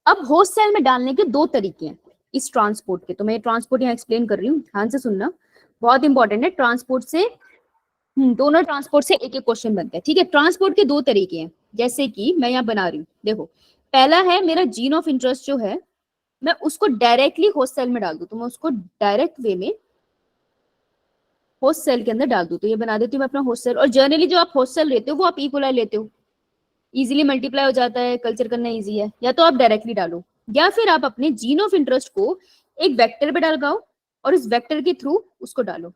अब होस्ट सेल में डालने के दो तरीके हैं इस ट्रांसपोर्ट के। तो मैं ट्रांसपोर्ट यहाँ एक्सप्लेन कर रही हूँ, ध्यान से सुनना, बहुत इंपॉर्टेंट है। ट्रांसपोर्ट से दोनों ट्रांसपोर्ट से एक एक क्वेश्चन बनता है, ठीक है। ट्रांसपोर्ट के दो तरीके हैं, जैसे कि मैं यहाँ बना रही हूँ, देखो। पहला है मेरा जीन ऑफ इंटरेस्ट जो है, मैं उसको डायरेक्टली होस्ट सेल में डाल दूं। तो मैं उसको डायरेक्ट वे में होस्ट सेल के अंदर डाल दूं। तो ये बना देती हूँ मैं अपना होस्ट सेल। और जनरली जो आप होस्ट सेल लेते हो वो आप इकोलाई लेते हो, इजीली मल्टीप्लाई हो जाता है, कल्चर करना इजी है। या तो आप डायरेक्टली डालो, या फिर आप अपने जीन ऑफ इंटरेस्ट को एक वेक्टर पे डालगाओ और इस वेक्टर के थ्रू उसको डालो।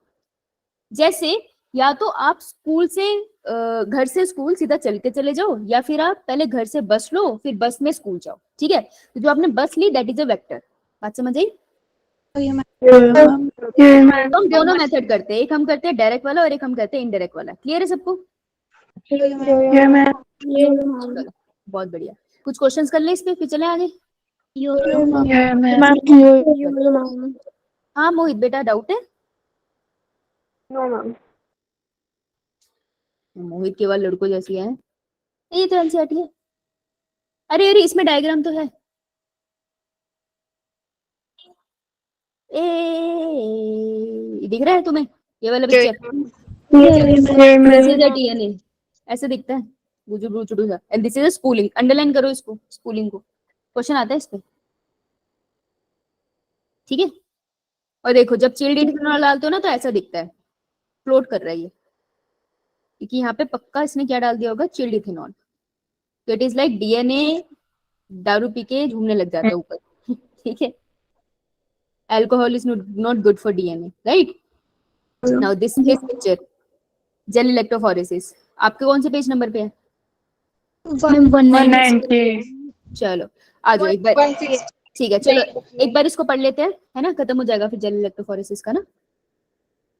जैसे या तो आप स्कूल से घर से स्कूल सीधा चल के चले जाओ, या फिर आप पहले घर से बस लो फिर बस में स्कूल जाओ, ठीक है। तो जो आपने बस ली दैट इज अ वेक्टर। बात समझ आई? तो हम दोनों मेथड करते हैं, एक हम करते हैं डायरेक्ट वाला और एक हम करते हैं इनडायरेक्ट वाला। क्लियर है सबको? बहुत बढ़िया। कुछ क्वेश्चंस कर ले इस पे, फिर चले आगे। हाँ मोहित बेटा, डाउट है? No, ma'am. मोहित केवल लड़कों जैसी है, ये तो एनसीईआरटी है। अरे अरे इसमें डायग्राम तो है। दिख रहा है तुम्हें ये वाला picture? This is a DNA, ऐसे दिखता है गुजुडू गुजुडू सा। And this is a spooling, underline करो इसको, स्पूलिंग को। क्वेश्चन आता है इस पे, ठीक है। और देखो जब चिल्ड इथेनॉल डालते हो ना तो ऐसा दिखता है, फ्लोट कर रहा है ये, क्योंकि यहाँ पे पक्का इसने क्या डाल दिया होगा, चिल्ड इथेनॉल। तो इट इज लाइक डीएनए दारू पी के झूमने लग जाता है ऊपर, ठीक है। Alcohol is not good for DNA, right. Now this picture gel electrophoresis आपके कौन से पेज नंबर पे है? 190। चलो आ जाओ एक बार, ठीक है। चलो एक बार इसको पढ़ लेते हैं, है ना, खत्म हो जाएगा फिर जेल इलेक्ट्रोफोरेसिस का ना।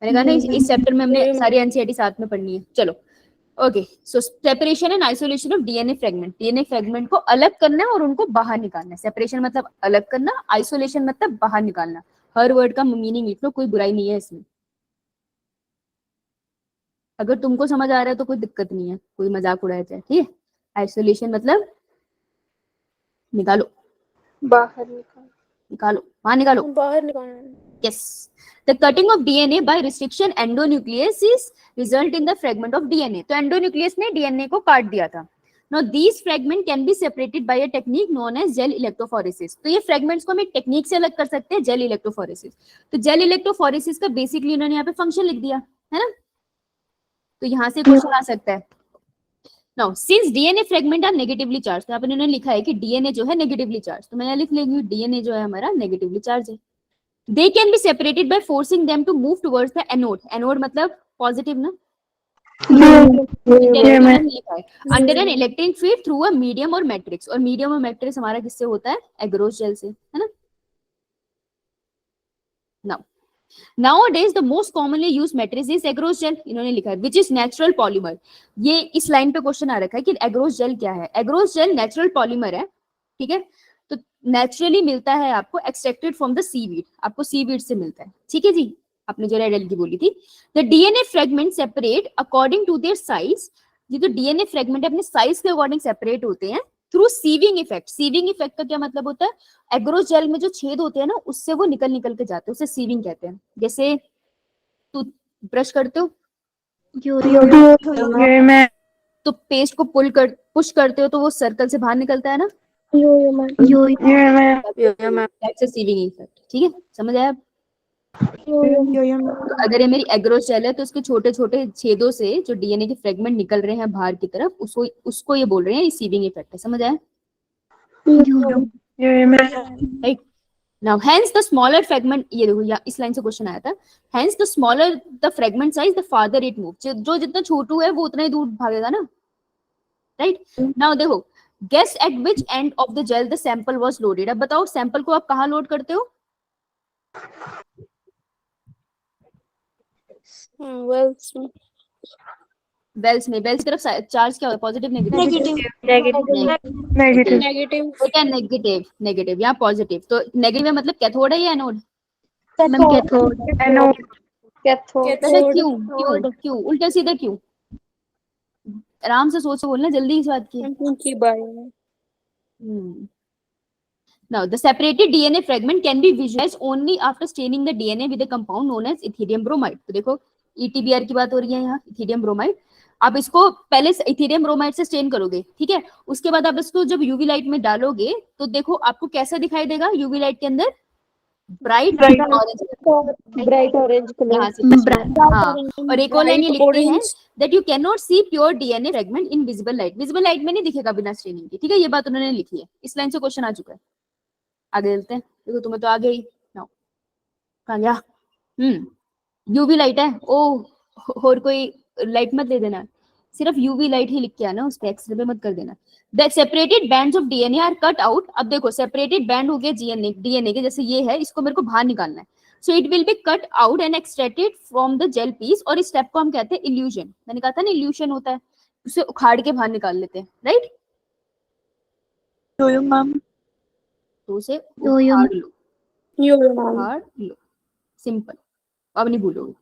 मैंने कहा ना इस चैप्टर में हमने सारी एनसीईआरटी साथ में पढ़नी है। चलो okay, so separation and isolation of DNA fragment, DNA fragment को अलग करना है और उनको बाहर निकालना है। सेपरेशन मतलब अलग करना, आइसोलेशन मतलब बाहर निकालना। हर वर्ड का मीनिंग लिख लो, कोई बुराई नहीं है इसमें। अगर तुमको समझ आ रहा है तो कोई दिक्कत नहीं है, कोई मजाक उड़ाया जाए, ठीक है। आइसोलेशन मतलब निकालो, बाहर निकाल, निकालो, बाहर निकालो। बाहर निकालना। Yes. The cutting of DNA by restriction endonuclease is result in the fragment of DNA. तो endonuclease ने DNA को काट दिया था। Now these fragment can be separated by a technique known as gel electrophoresis. तो ये fragments को हम एक टेक्निक से अलग कर सकते हैं, gel electrophoresis। तो gel electrophoresis का बेसिकली इन्होंने यहाँ पे फंक्शन लिख दिया है ना, तो यहाँ से क्वेश्चन आ सकता है। Now since DNA fragment are negatively charged, तो यहाँ पे इन्होंने लिखा है कि DNA जो है negatively charged, तो मैं यहाँ लिख लेंगी DNA जो है हमारा negatively charged है। They can be separated by forcing them to move towards the anode. Anode मतलब positive ना? लिखा है under an electric field through a medium or matrix, और medium और matrix हमारा किससे होता है? Agarose gel से, है ना? Now nowadays the most commonly used matrix is agarose gel, इन्होंने लिखा है which is natural polymer। ये इस लाइन पे क्वेश्चन आ रखा है कि agarose gel क्या है। agarose gel नेचुरल पॉलीमर है, ठीक है। तो नेचुरली मिलता है आपको, एक्सट्रैक्टेड फ्रॉम द सीवीड, आपको सीवीड से मिलता है, ठीक है जी। आपने जो रेड एलगी बोली थी। The DNA fragment separate according to their size, ये जो डीएनए फ्रेगमेंट अपने साइज के अकॉर्डिंग सेपरेट होते हैं through sieving effect. Sieving effect का क्या मतलब होता है? एग्रोस जेल में जो छेद होते हैं ना, उससे वो निकल निकल के जाते हैं, उसे सीविंग कहते हैं। जैसे तू ब्रश करते हो तो पेस्ट को पुश करते हो तो वो सर्कल से बाहर निकलता है ना, दैट्स अ सीविंग इफेक्ट, ठीक है, समझ आया? तो अगर ये मेरी एग्रोस जेल है तो उसके छोटे छोटे छेदों से जो डीएनए के फ्रेगमेंट निकल रहे हैं बाहर की तरफ, उसको ये बोल रहे हैं, ये सीविंग इफेक्ट है, समझ आया? Right. Now hence the smaller fragment, ये देखो या इस लाइन से क्वेश्चन आया था, hence the smaller the fragment size the farther it move, जो जितना छोटू है वो उतना ही दूर भागेगा ना, राइट। नाउ देखो, guess at which end of the gel the sample was loaded. अब बताओ सैंपल को आप कहाँ लोड करते हो? बेल्स में। बेल्स की तरफ चार्ज क्या होता है? Positive negative? नेगेटिव नेगेटिव, यहाँ पॉजिटिव। तो नेगेटिव मतलब कैथोड है या एनोड? क्यों क्यों क्यों उल्टा सीधा क्यों? आराम से सोच बोलना, जल्दी इस बात की। Now the separated DNA fragment can be visualized only after staining the DNA with a compound known as Ethereum bromide. तो देखो ETBR की बात हो रही है यहाँ, इथेरियम ब्रोमाइड। आप इसको पहले इथेरियम ब्रोमाइड से स्टेन करोगे, ठीक है, उसके बाद आप इसको जब यूवी लाइट में डालोगे तो देखो आपको कैसा दिखाई देगा यूवी लाइट के अंदर? Bright orange colour. हाँ, और एक और लाइन ये लिखते हैं that you cannot see pure DNA fragment in visible light। Visible light में नहीं दिखेगा बिना स्टेनिंग के, ठीक है, ये बात उन्होंने लिखी है। इस लाइन से क्वेश्चन आ चुका है, आगे चलते हैं। देखो तुम्हें तो आ गई, कहाँ गया? यूवी लाइट है, ओ और कोई लाइट मत ले देना, सिर्फ यूवी लाइट ही लिख के आना, उस पे एक्सरे पे मत कर देना। The separated bands of DNA are cut out. अब देखो सेपरेटेड बैंड हो गया डीएनए के, जैसे ये है, इसको मेरे को बाहर निकालना है। So it will be cut out and extracted from the gel piece, और इस स्टेप को हम कहते हैं इल्यूशन। मैंने कहा था ना इल्यूशन होता है, उसे उखाड़ के बाहर निकाल लेते हैं, राइट। तो उसे उखाड़ लो, सिंपल, अब नहीं भूलोगे।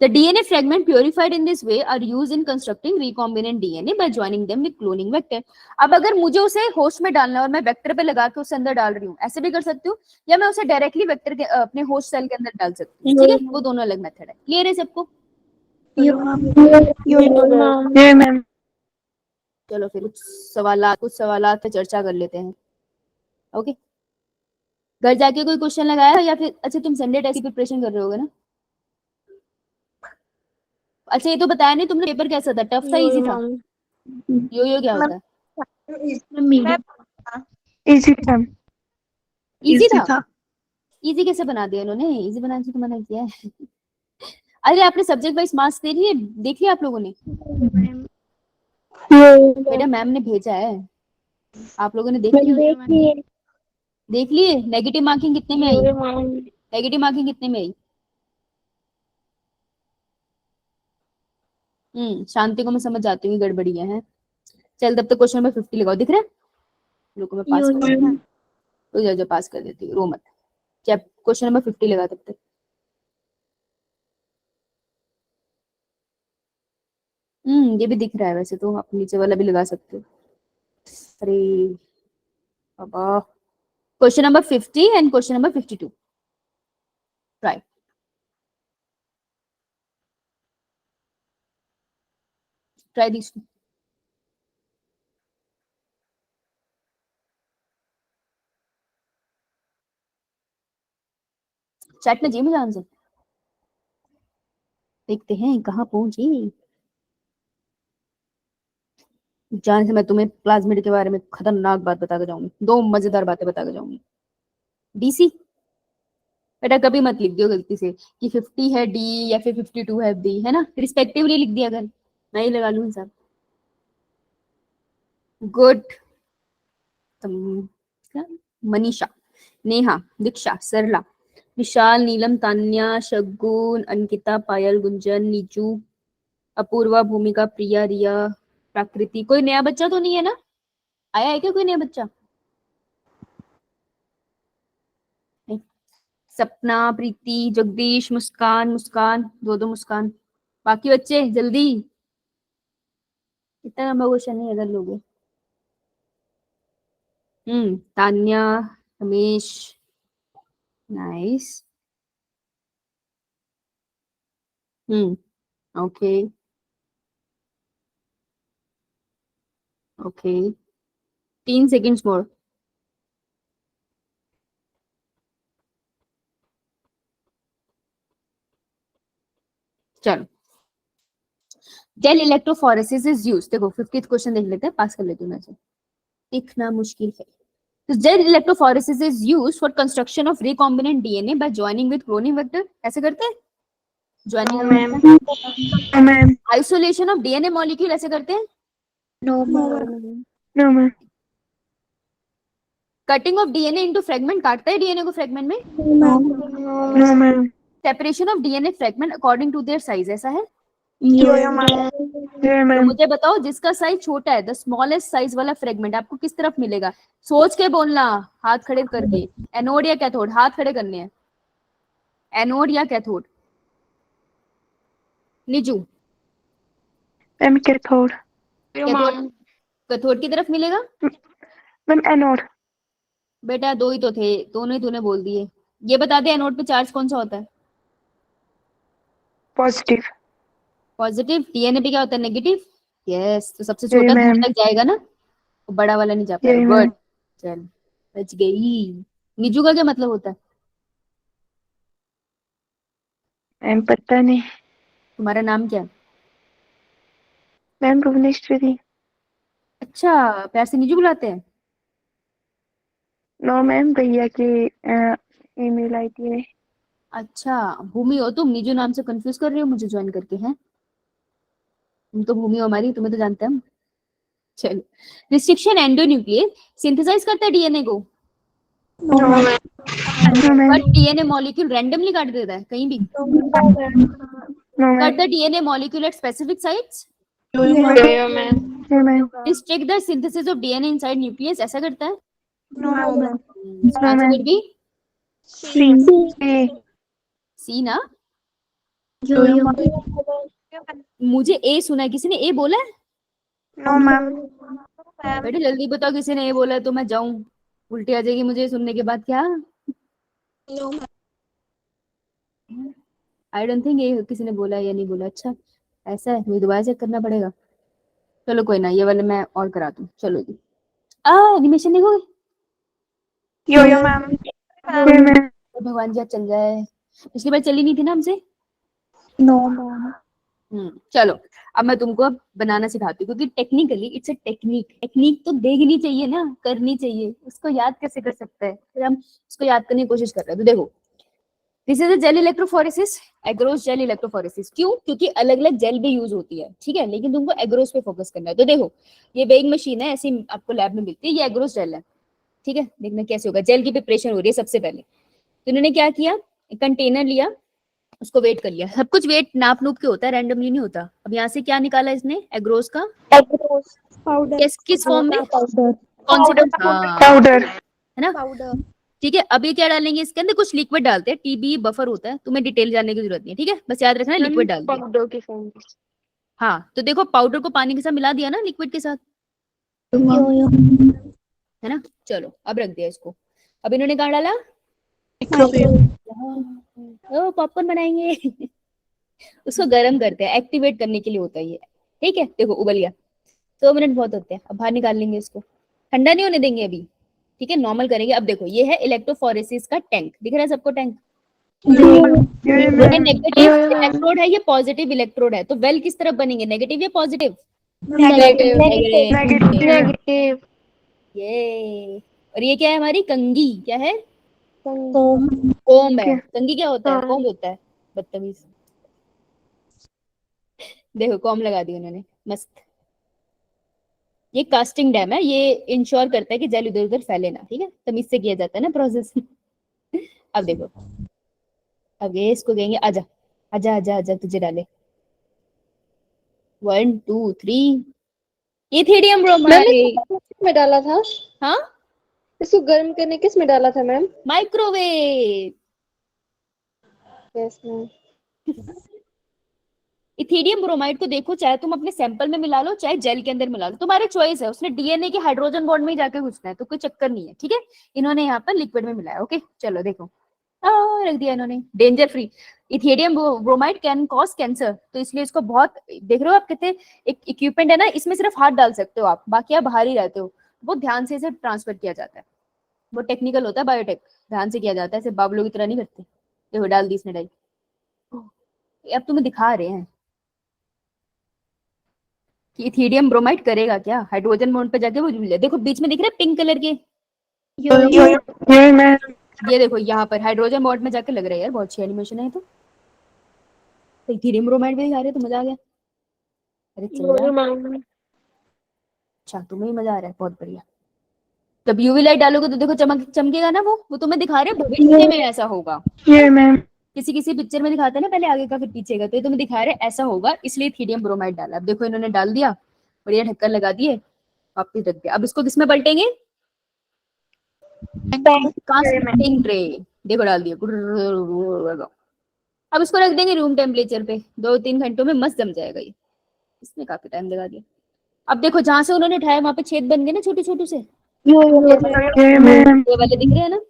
The DNA fragment purified in this way are used in constructing recombinant DNA by joining them with cloning vector। अब अगर मुझे उसे होस्ट में डालना है और मैं वेक्टर पे लगा के उसे अंदर डाल रही हूँ, ऐसे भी कर सकती हूँ, या मैं उसे डायरेक्टली वेक्टर के अपने होस्ट सेल के अंदर डाल सकती हूँ, ठीक है, वो दोनों अलग मेथड है। क्लियर है सबको? चलो फिर कुछ सवालात पे चर्चा कर लेते हैं। ओके, घर जाके कोई क्वेश्चन लगाया या फिर? अच्छा तुम संडे टेस्ट की प्रिपरेशन कर रहे होगे ना? अच्छा ये तो बताया नहीं तुमने, पेपर कैसा था? टफ था, इजी था? यो क्या होता है? इजी था। इजी कैसे बना दिया इन्होंने? इजी बनाने से तो मना किया है। अरे आपने सब्जेक्ट वाइज मार्क्स देख लिया आप लोगों ने? बेटा मैम ने भेजा है, आप लोगों ने देख लिए? नेगेटिव मार्किंग कितने में आई? नेगेटिव मार्किंग कितने में आई? शांति को मैं समझ जाती हूँ गड़बड़ियां हैं। चल तब तक क्वेश्चन नंबर 50 लगाओ, दिख रहा है? रुको मैं पास कर देती हूँ, तो जा पास कर देती हूँ, रो मत। चैप क्वेश्चन नंबर 50 लगा तब तक। ये भी दिख रहा है वैसे तो, आप नीचे वाला भी लगा सकते हो। अरे बाबा, question number 50 and question number 52 try. Try this. Chat में जी में जान से देखते हैं कहाँ पहुंची। जाने से मैं तुम्हें प्लाज्मिड के बारे में खतरनाक बात बता के जाऊंगी, 2 मजेदार बातें बता के जाऊंगी। डीसी बेटा कभी मत लिख दियो गलती से कि 50 है डी या फिर 52 है बी, है ना, रिस्पेक्टिवली लिख दिया अगर, मैं ही लगा लूं हिसाब। गुड। मनीषा, नेहा, दीक्षा, सरला, विशाल, नीलम, तान्या, शगुन, अंकिता, पायल, गुंजन, नीचू, अपूर्वा, भूमिका, प्रिया, रिया, प्राकृति। कोई नया बच्चा तो नहीं है ना? आया है क्या कोई नया बच्चा? नहीं। सपना, प्रीति, जगदीश, मुस्कान, मुस्कान, 2 मुस्कान। बाकी बच्चे जल्दी, इतना लंबा क्वेश्चन नहीं अगर लोगे। Tanya, Ramesh, nice. Okay okay, 3 seconds more. चलो, जेल इलेक्ट्रोफोरेसिस इज यूज्ड, देखो 50th क्वेश्चन देख लेते हैं, पास कर लेती हूँ मैं से, दिखना मुश्किल है। तो gel electrophoresis is used for construction of recombinant DNA by joining with cloning vector, ऐसे करते हैं joining. Isolation of DNA molecule ऐसे करते हैं। No ma'am. Cutting of DNA into fragment, काटता है डीएनए को फ्रेगमेंट में। No ma'am. Separation of DNA fragment according to their size, ऐसा है। मैम। तो मुझे बताओ जिसका साइज छोटा है, द स्मॉलेस्ट साइज वाला फ्रेगमेंट आपको किस तरफ मिलेगा? सोच के बोलना, हाथ खड़े करके। एनोड या कैथोड, हाथ खड़े करने हैं। एनोड या cathode? निजू, ma'am cathode. Cathode, cathode की तरफ मिलेगा। Ma'am anode. बेटा 2 ही तो थे, दोनों ही तूने बोल दिए। ये बता दे एनोड पे चार्ज कौन सा होता है? पॉजिटिव। पॉजिटिव। डीएनए पे क्या होता है? नेगेटिव। यस, तो सबसे छोटा दूर मैम। तक जाएगा ना, तो बड़ा वाला नहीं जा पाएगा। गुड, चल बच गई। निजू का क्या मतलब होता है? मैम पता नहीं। तुम्हारा नाम क्या है? मैम भुवनेश्वरी। अच्छा, प्यार से निजू बुलाते हैं? नो मैम, भैया की ईमेल आईडी है। अच्छा, भूमि हो तुम, निजू नाम से कंफ्यूज कर रही हो मुझे ज्वाइन करके हैं? तुम तो भूमि हो हमारी, तुम्हें तो जानते हैं हम। चलो, रिस्ट्रिक्शन एंडोन्यूक्लियस सिंथेसाइज करता है डीएनए को, no ma'am. But DNA molecule randomly काट देता है कहीं भी। No cut ma'am. The DNA molecule at specific sites. Ma'am. Restrict the synthesis of DNA inside nucleus, ऐसा करता है। No ma'am. Answer would be C. C ना? मुझे ए सुना है, किसी ने ए बोला है? No ma'am. बेटे जल्दी बताओ, किसी ने ए बोला है तो मैं जाऊं, उल्टी आ जाएगी मुझे सुनने के बाद। क्या? आई डोंट थिंक ये किसी ने बोला है या नहीं बोला। अच्छा ऐसा है, मुझे दोबारा चेक करना पड़ेगा। चलो कोई ना, ये वाले मैं और करा दूं। चलो जी, एनिमेशन देखोगे? यो मैम। भगवान जी आज चल जाए, पिछली बार चली नहीं थी ना हमसे। नो। चलो, अब मैं तुमको अब बनाना सिखाती हूँ, क्योंकि technically it's a technique. Technique तो देखनी चाहिए ना, करनी चाहिए। उसको याद कैसे कर सकता है? फिर हम उसको याद करने की कोशिश कर रहे हैं। तो देखो, this is a gel electrophoresis, agarose gel electrophoresis. क्यों? क्योंकि अलग अलग जेल भी यूज होती है, ठीक है, लेकिन तुमको एग्रोस पे फोकस करना है। तो देखो, ये वेइंग मशीन है, ऐसी आपको लैब में मिलती है, ये एग्रोस जेल है, ठीक है। देखना कैसे होगा, जेल की प्रिपरेशन हो रही है सबसे पहले। तो इन्होंने क्या किया, कंटेनर लिया, उसको वेट कर लिया, सब कुछ वेट नाप नूप के होता है, रैंडमली नहीं होता। अब यहाँ से क्या निकाला इसने, एग्रोस का पाउडर किस फॉर्म में, पाउडर कौन से हाँ पाउडर है ना। पाउडर ठीक है, अब ये क्या डालेंगे इसके अंदर, कुछ लिक्विड डालते हैं, टीबी बफर होता है, तुम्हें डिटेल जानने की जरूरत नहीं है, ठीक है, बस याद रखना लिक्विड डाल दिया। पाउडर की फॉर्म। हाँ तो देखो पाउडर को पानी के साथ मिला दिया ना, लिक्विड के साथ, है ना। चलो अब रख दिया इसको, अब इन्होंने कहाँ डाला, ओ पॉपकॉर्न बनाएंगे उसको गर्म करते हैं, एक्टिवेट करने के लिए होता है ये, ठीक है। देखो उबल गया, 2 मिनट बहुत होते हैं, अब बाहर निकाल लेंगे इसको, ठंडा नहीं होने देंगे अभी, ठीक है, नॉर्मल करेंगे। अब देखो ये है इलेक्ट्रोफोरेसिस का टैंक, दिख रहा है सबको टैंक, ये नेगेटिव इलेक्ट्रोड है, ये पॉजिटिव इलेक्ट्रोड है, तो वेल किस तरफ बनेंगे, नेगेटिव या पॉजिटिव, नेगेटिव। ये। और ये क्या है हमारी कंघी, क्या है, कोम कोम्ब है, कंघी क्या होता है, हाँ। कोम्ब होता है, बदतमीज। देखो कॉम लगा दी उन्होंने, मस्त। ये कास्टिंग डैम है, ये इंश्योर करता है कि जेल इधर उधर फैले ना, ठीक है, तमीज से किया जाता है ना प्रोसेस अब देखो, अब ये इसको कहेंगे आजा आजा आजा आजा, तुझे डाले 1 2 3 इथेरियम ब्रोमाइड। में डाला था, हाँ इसको गर्म करने किस में डाला था ma'am? Microwave. Yes ma'am. Ethereum bromide को देखो, चाहे तुम अपने सैंपल में मिला लो, चाहे जेल के अंदर मिला लो, तुम्हारे चॉइस है, उसने डीएनए के हाइड्रोजन बॉन्ड में ही जाके घुसना है, तो कोई चक्कर नहीं है, ठीक है। इन्होंने यहाँ पर लिक्विड में मिलाया, ओके चलो देखो, रख दिया इन्होंने, danger free. Ethereum bromide can cause cancer, तो इसलिए इसको बहुत, देख रहे हो आप कितने, एक इक्विपमेंट है ना, इसमें सिर्फ हाथ डाल सकते हो आप, बाकी आप बाहर ही रहते हो, बहुत ध्यान से इसे ट्रांसफर किया जाता है, वो टेक्निकल होता है, बायोटेक, ध्यान से किया जाता है, सिर्फ बाबलों की तरह नहीं करते। देखो डाल दी इसने डाई, अब तुम्हें दिखा रहे हैं कि इथेरियम ब्रोमाइड करेगा क्या, हाइड्रोजन बॉन्ड पे जाके वो जुड़ जाए, देखो बीच में दिख रहा है पिंक कलर के, ये देखो यहाँ पर हाइड्रोजन बॉन्ड में जाके लग रहा है, यार बहुत अच्छी एनिमेशन है, तो इथेरियम ब्रोमाइड भी दिखा रहे, तो मजा आ गया, अरे चल रहा, अच्छा तुम्हें ही मजा आ रहा है, बहुत बढ़िया। जब यूवी लाइट डालोगे तो देखो चमकेगा ना, वो तुम्हें दिखा रहे हैं भविष्य में ऐसा होगा, किसी किसी पिक्चर में दिखाते हैं ना, पहले आगे का फिर पीछे का, तो ये तुम्हें दिखा रहे हैं ऐसा होगा, इसलिए इथेरियम ब्रोमाइड डाला। अब देखो इन्होंने डाल दिया, बढ़िया ढक्कन लगा दिए, वापिस रख दिया। अब इसको किसमें पलटेंगे, कास्टिंग ट्रे, देखो डाल दिया, अब इसको रख देंगे रूम टेम्परेचर पे, 2-3 घंटों में मस्त जम जाएगा ये, इसमें काफी टाइम लगा दिया। अब देखो जहां से उन्होंने उठाया वहां पे छेद बन गए ना, छोटे छोटे से, ये वाले दिख रहे हैं ना,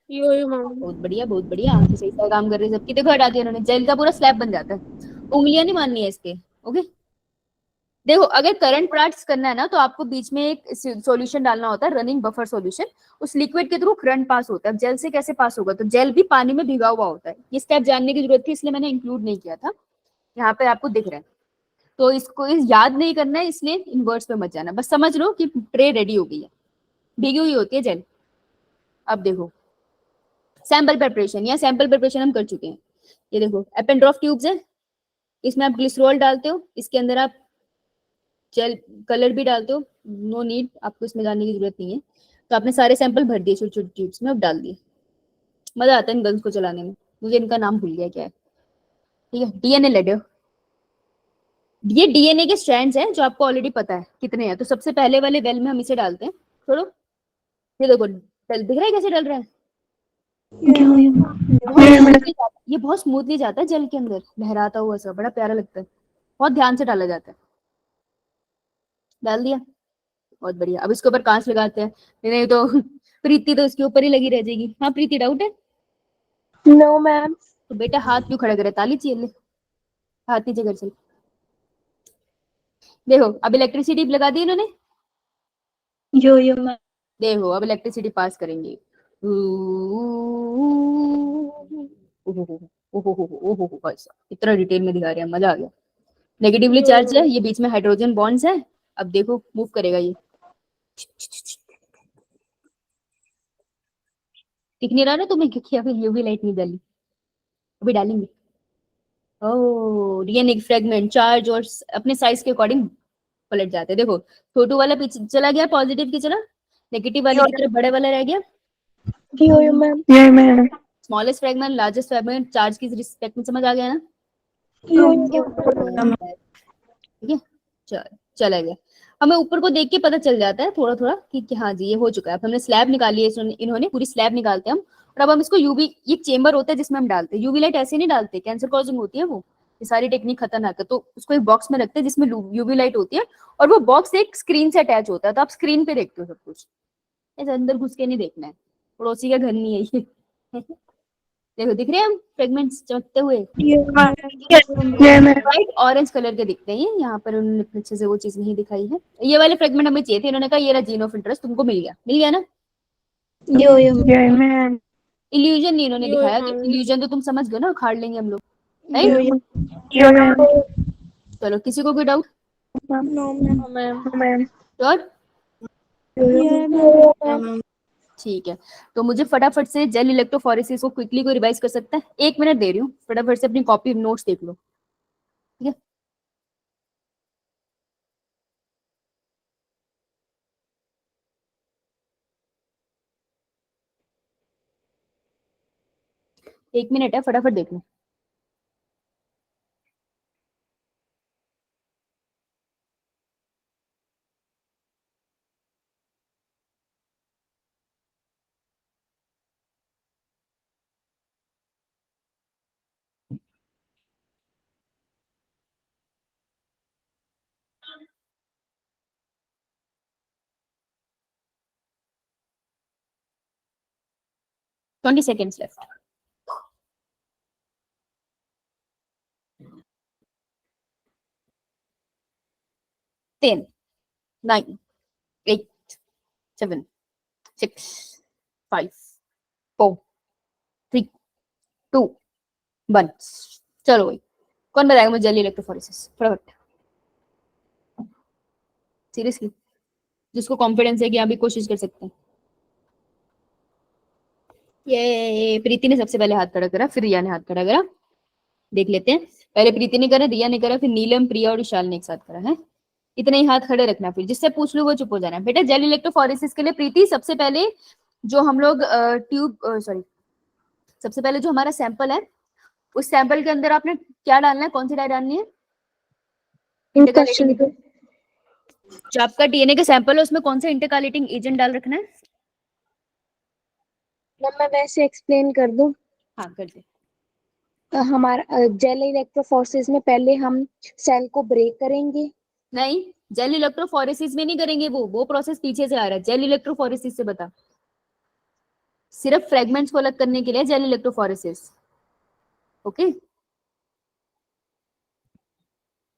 बहुत बढ़िया बहुत बढ़िया, आंखें सही से काम कर रही है सबकी, देखो हटा दिया उन्होंने, जेल का पूरा स्लैब बन जाता है, उंगलियां नहीं माननी है इसके, ओके। देखो अगर करंट पार्ट्स करना है ना, तो आपको बीच में एक सॉल्यूशन डालना होता है, रनिंग बफर सॉल्यूशन, उस लिक्विड के थ्रू करंट पास होता है। अब जेल से कैसे पास होगा, तो जेल भी पानी में भिगा हुआ होता है, ये स्टेप जानने की जरूरत थी, इसलिए मैंने इंक्लूड नहीं किया था, यहाँ पे आपको दिख रहा है, तो इसको याद नहीं करना है, इसलिए इनवर्ड्स पे मत जाना, बस समझ लो कि ट्रे रेडी हो गई है, भीगी हुई होती है जेल। अब देखो सैंपल प्रिपरेशन, या सैंपल प्रिपरेशन हम कर चुके हैं, ये देखो एपेंड्रॉफ ट्यूब्स है, इसमें आप ग्लिसरॉल डालते हो, इसके अंदर आप जेल कलर भी डालते हो, नो नीड, आपको इसमें डालने की जरूरत नहीं है। तो आपने सारे सैंपल भर दिए छोटे छोटे ट्यूब्स में, अब डाल दिए, मजा आता है इन गन्स को चलाने में, मुझे इनका नाम भूल गया क्या है, ठीक है। डीएनए लेडर, ये डीएनए के स्ट्रैंड्स हैं जो आपको ऑलरेडी पता है कितने हैं, तो सबसे पहले वाले वेल में हम इसे डालते हैं, छोड़ो, ये देखो दिख रहा है कैसे डल रहा है, ये बहुत स्मूथली जाता है जेल के अंदर, लहराता हुआ सा, बड़ा प्यारा लगता है, बहुत ध्यान से डाला जाता है। डाल दिया, बहुत बढ़िया। अब इसके ऊपर कांच लगाते हैं, नहीं तो प्रीति तो इसके ऊपर ही लगी रह जाएगी। हाँ प्रीति डाउट है, नो मैम। तो बेटा हाथ क्यों खड़ा करे, ताली चाहिए, ले हाथ नीचे कर, चल। देखो अब इलेक्ट्रिसिटी लगा दी इन्होंने, देखो अब इलेक्ट्रिसिटी पास करेंगे, इतना डिटेल में दिखा रहे हैं, मजा आ गया। नेगेटिवली चार्ज है, ये बीच में हाइड्रोजन बॉन्ड्स है, अब देखो मूव करेगा ये, दिख नहीं रहा ना तुम्हें, क्योंकि अभी यूवी लाइट नहीं डाली, अभी डालेंगे। ओह डीएनए फ्रेगमेंट चार्ज और अपने साइज के अकॉर्डिंग पलट जाते हैं, देखो छोटू वाला पीछे चला गया, पॉजिटिव की चला, नेगेटिव वाले की तरफ बड़े वाला रह गया, ma'am. Smallest fragment, largest fragment, charge की रिस्पेक्ट में समझ आ गया ना? ठीक है, चला गया। हमें ऊपर को देख के पता चल जाता है थोड़ा थोड़ा कि हाँ जी ये हो चुका है। अब हमने स्लैब निकाली है, इन्होंने पूरी स्लैब निकालते हैं हम। और अब हम इसको यूवी, ये चेंबर होता है जिसमें हम डालते हैं। यूवी लाइट ऐसे नहीं डालते, कैंसर कॉजिंग होती है वो, ये सारी टेक्निक खतरनाक है। तो उसको एक बॉक्स में रखते हैं जिसमें यूवी लाइट होती है, और वो बॉक्स एक स्क्रीन से अटैच होता है, तो आप स्क्रीन पे देखते हो सब कुछ, ऐसे अंदर घुस के नहीं देखना है। पड़ोसी का घर नहीं है ये। देखो दिख रहे हैं हम फ्रेगमेंट्स चमकते हुए, व्हाइट ऑरेंज कलर के दिखते हैं। यहाँ पर उन्होंने अच्छे से वो चीज नहीं दिखाई है। ये वाले फ्रेगमेंट हमें चाहिए थे, इन्होंने कहा ये रहा जीन ऑफ इंटरेस्ट, तुमको मिल गया, मिल गया ना। इल्यूजन नहीं इन्होंने दिखाया, तो इल्यूजन तो तुम समझ गए ना, उखाड़ लेंगे हम लोग, राइट। चलो किसी को कोई डाउट? श्योर? ठीक है, तो मुझे फटाफट से जेल इलेक्ट्रोफोरेसिस को क्विकली को रिवाइज कर सकता है? 1 मिनट दे रही हूँ, फटाफट से अपनी कॉपी नोट्स देख लो, ठीक है। एक मिनट है, फटाफट देख लो। Twenty seconds left. 10, 9, 8, 7, 6, 5, 4, 3, 2, 1। चलो भाई, कौन बताएगा मुझे जेल इलेक्ट्रोफोरेसिस फटाफट, सीरियसली, जिसको कॉन्फिडेंस है कि आप भी कोशिश कर सकते हैं। ये प्रीति ने सबसे पहले हाथ खड़ा करा, फिर रिया ने हाथ खड़ा करा। देख लेते हैं, पहले प्रीति ने करा, रिया ने करा, फिर नीलम, प्रिया और विशाल ने एक साथ करा है। इतने ही हाथ खड़े रखना, फिर जिससे पूछ लो वो चुप हो जाना है। बेटा जेल इलेक्ट्रोफोरेसिस के लिए प्रीति सबसे पहले जो हम लोग सबसे पहले जो हमारा सैंपल है, उस सैंपल के अंदर आपने क्या डालना है, कौन सी डाई डालनी है? इंटरकालेटिंग। जो आपका डीएनए का सैंपल है उसमें कौन सा इंटरकालेटिंग एजेंट डाल रखना है? मैं वैसे एक्सप्लेन कर दूं। हाँ कर दे। हमारा जेल इलेक्ट्रोफोरेसिस में पहले हम सेल को ब्रेक करेंगे। नहीं, जेल इलेक्ट्रोफोरेसिस में नहीं करेंगे, वो प्रोसेस पीछे से आ रहा है। जेल इलेक्ट्रोफोरेसिस से बता, सिर्फ फ्रेगमेंट्स को अलग करने के लिए जेल इलेक्ट्रोफोरेसिस, ओके।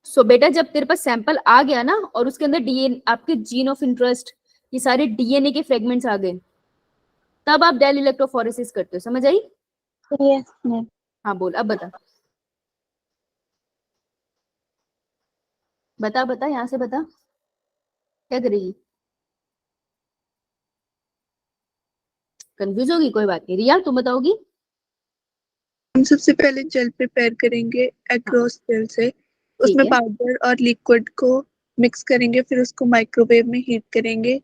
सो बेटा जब तेरे पास सैंपल आ गया ना, और उसके अंदर डीएनए, आपके जीन ऑफ इंटरेस्ट, ये सारे डीएनए के फ्रेगमेंट्स आ गए, तब आप जेल इलेक्ट्रोफोरेसिस करते हो, समझ आई? Yes ma'am. हाँ बोल, अब बता बता बता, यहाँ से बता, क्या करेगी? कंफ्यूज होगी, कोई बात नहीं। रिया तुम बताओगी? हम सबसे पहले जेल प्रिपेयर करेंगे अक्रॉस जेल से, ठीक उसमें है। पाउडर और लिक्विड को मिक्स करेंगे, फिर उसको माइक्रोवेव में हीट करेंगे,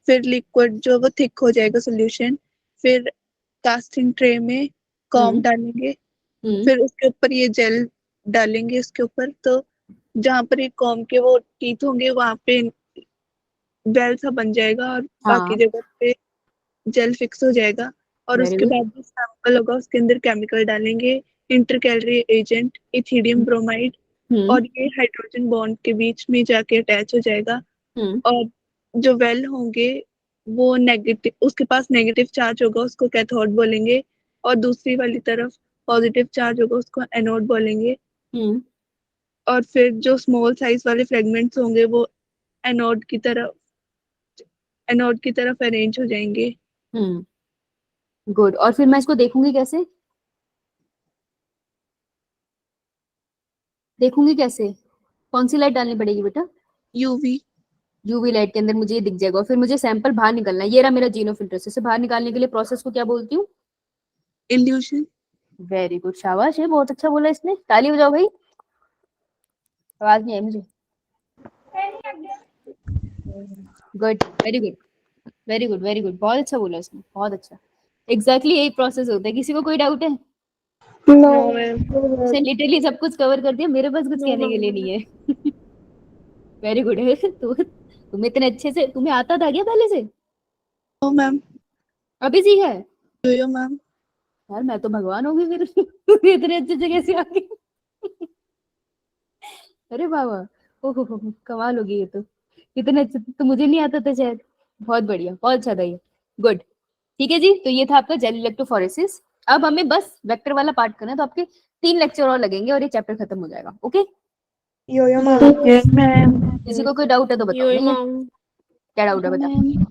फिर लिक्विड जो वो थिक हो जाएगा सोल्यूशन, फिर कास्टिंग ट्रे में कॉम डालेंगे, फिर उसके ऊपर ये जेल डालेंगे इसके ऊपर। तो जहाँ पर ये कॉम के वो टीथ होंगे वहां पे वेल सा बन जाएगा, और बाकी हाँ जगह पे जेल फिक्स हो जाएगा। और वेरी उसके गुड। बाद जो सैंपल होगा उसके अंदर केमिकल डालेंगे, इंटरकैलरी एजेंट इथिडियम ब्रोमाइड, हम्म और ये हाइड्रोजन बॉन्ड के बीच में जाके अटैच हो जाएगा। हम्म और जो वेल होंगे वो नेगेटिव, उसके पास नेगेटिव चार्ज होगा उसको कैथोड बोलेंगे, और दूसरी वाली तरफ पॉजिटिव चार्ज होगा उसको एनोड बोलेंगे। हम्म और फिर जो स्मॉल साइज वाले फ्रेगमेंट्स होंगे वो एनोड की तरफ एनोड की तरफ अरेंज हो जाएंगे। गुड। और फिर मैं इसको देखूंगी कैसे? देखूंगी कैसे? कौन सी लाइट डालनी पड़ेगी बेटा? यूवी। यूवी लाइट के अंदर मुझे ये दिख जाएगा, और फिर मुझे सैंपल बाहर निकलना है। ये रहा मेरा जीन ऑफ इंटरेस्ट। इसे बाहर निकालने के लिए प्रोसेस को क्या बोलती हूँ? इल्यूशन। वेरी गुड, शाबाश, है बहुत अच्छा बोला इसने, ताली बजाओ भाई। आवाज नहीं आई मुझे। Good, very good, very good, very good, बहुत अच्छा बोला इसने, बहुत अच्छा। एग्जैक्टली यही प्रोसेस होता है। किसी को कोई डाउट है? No ma'am. उसने लिटरली सब कुछ कवर कर दिया, मेरे पास कुछ कहने के लिए नहीं है। वेरी गुड है। तुम इतने अच्छे से, तुम्हें आता था क्या पहले से? ओ मैम, अभी सीखा है? यो मैम। यार मैं तो भगवान हो गई फिर। तुम इतने अच्छे से कैसे आ गई? अरे बाबा, ओहो कमाल हो गई ये तो। इतने अच्छे तो मुझे नहीं आता था शायद। बहुत बढ़िया, बहुत अच्छा था ये। गुड। ठीक है जी, तो ये था आपका जेल इलेक्ट्रोफोरेसिस। अब हमें बस वेक्टर वाला पार्ट करना है, तो आपके 3 लेक्चर और लगेंगे और ये चैप्टर खत्म हो जाएगा। ओके, यो मैम। Yes ma'am. किसी को कोई डाउट है तो बताओ। यो नहीं है? मैम। क्या डाउट है बता। मैम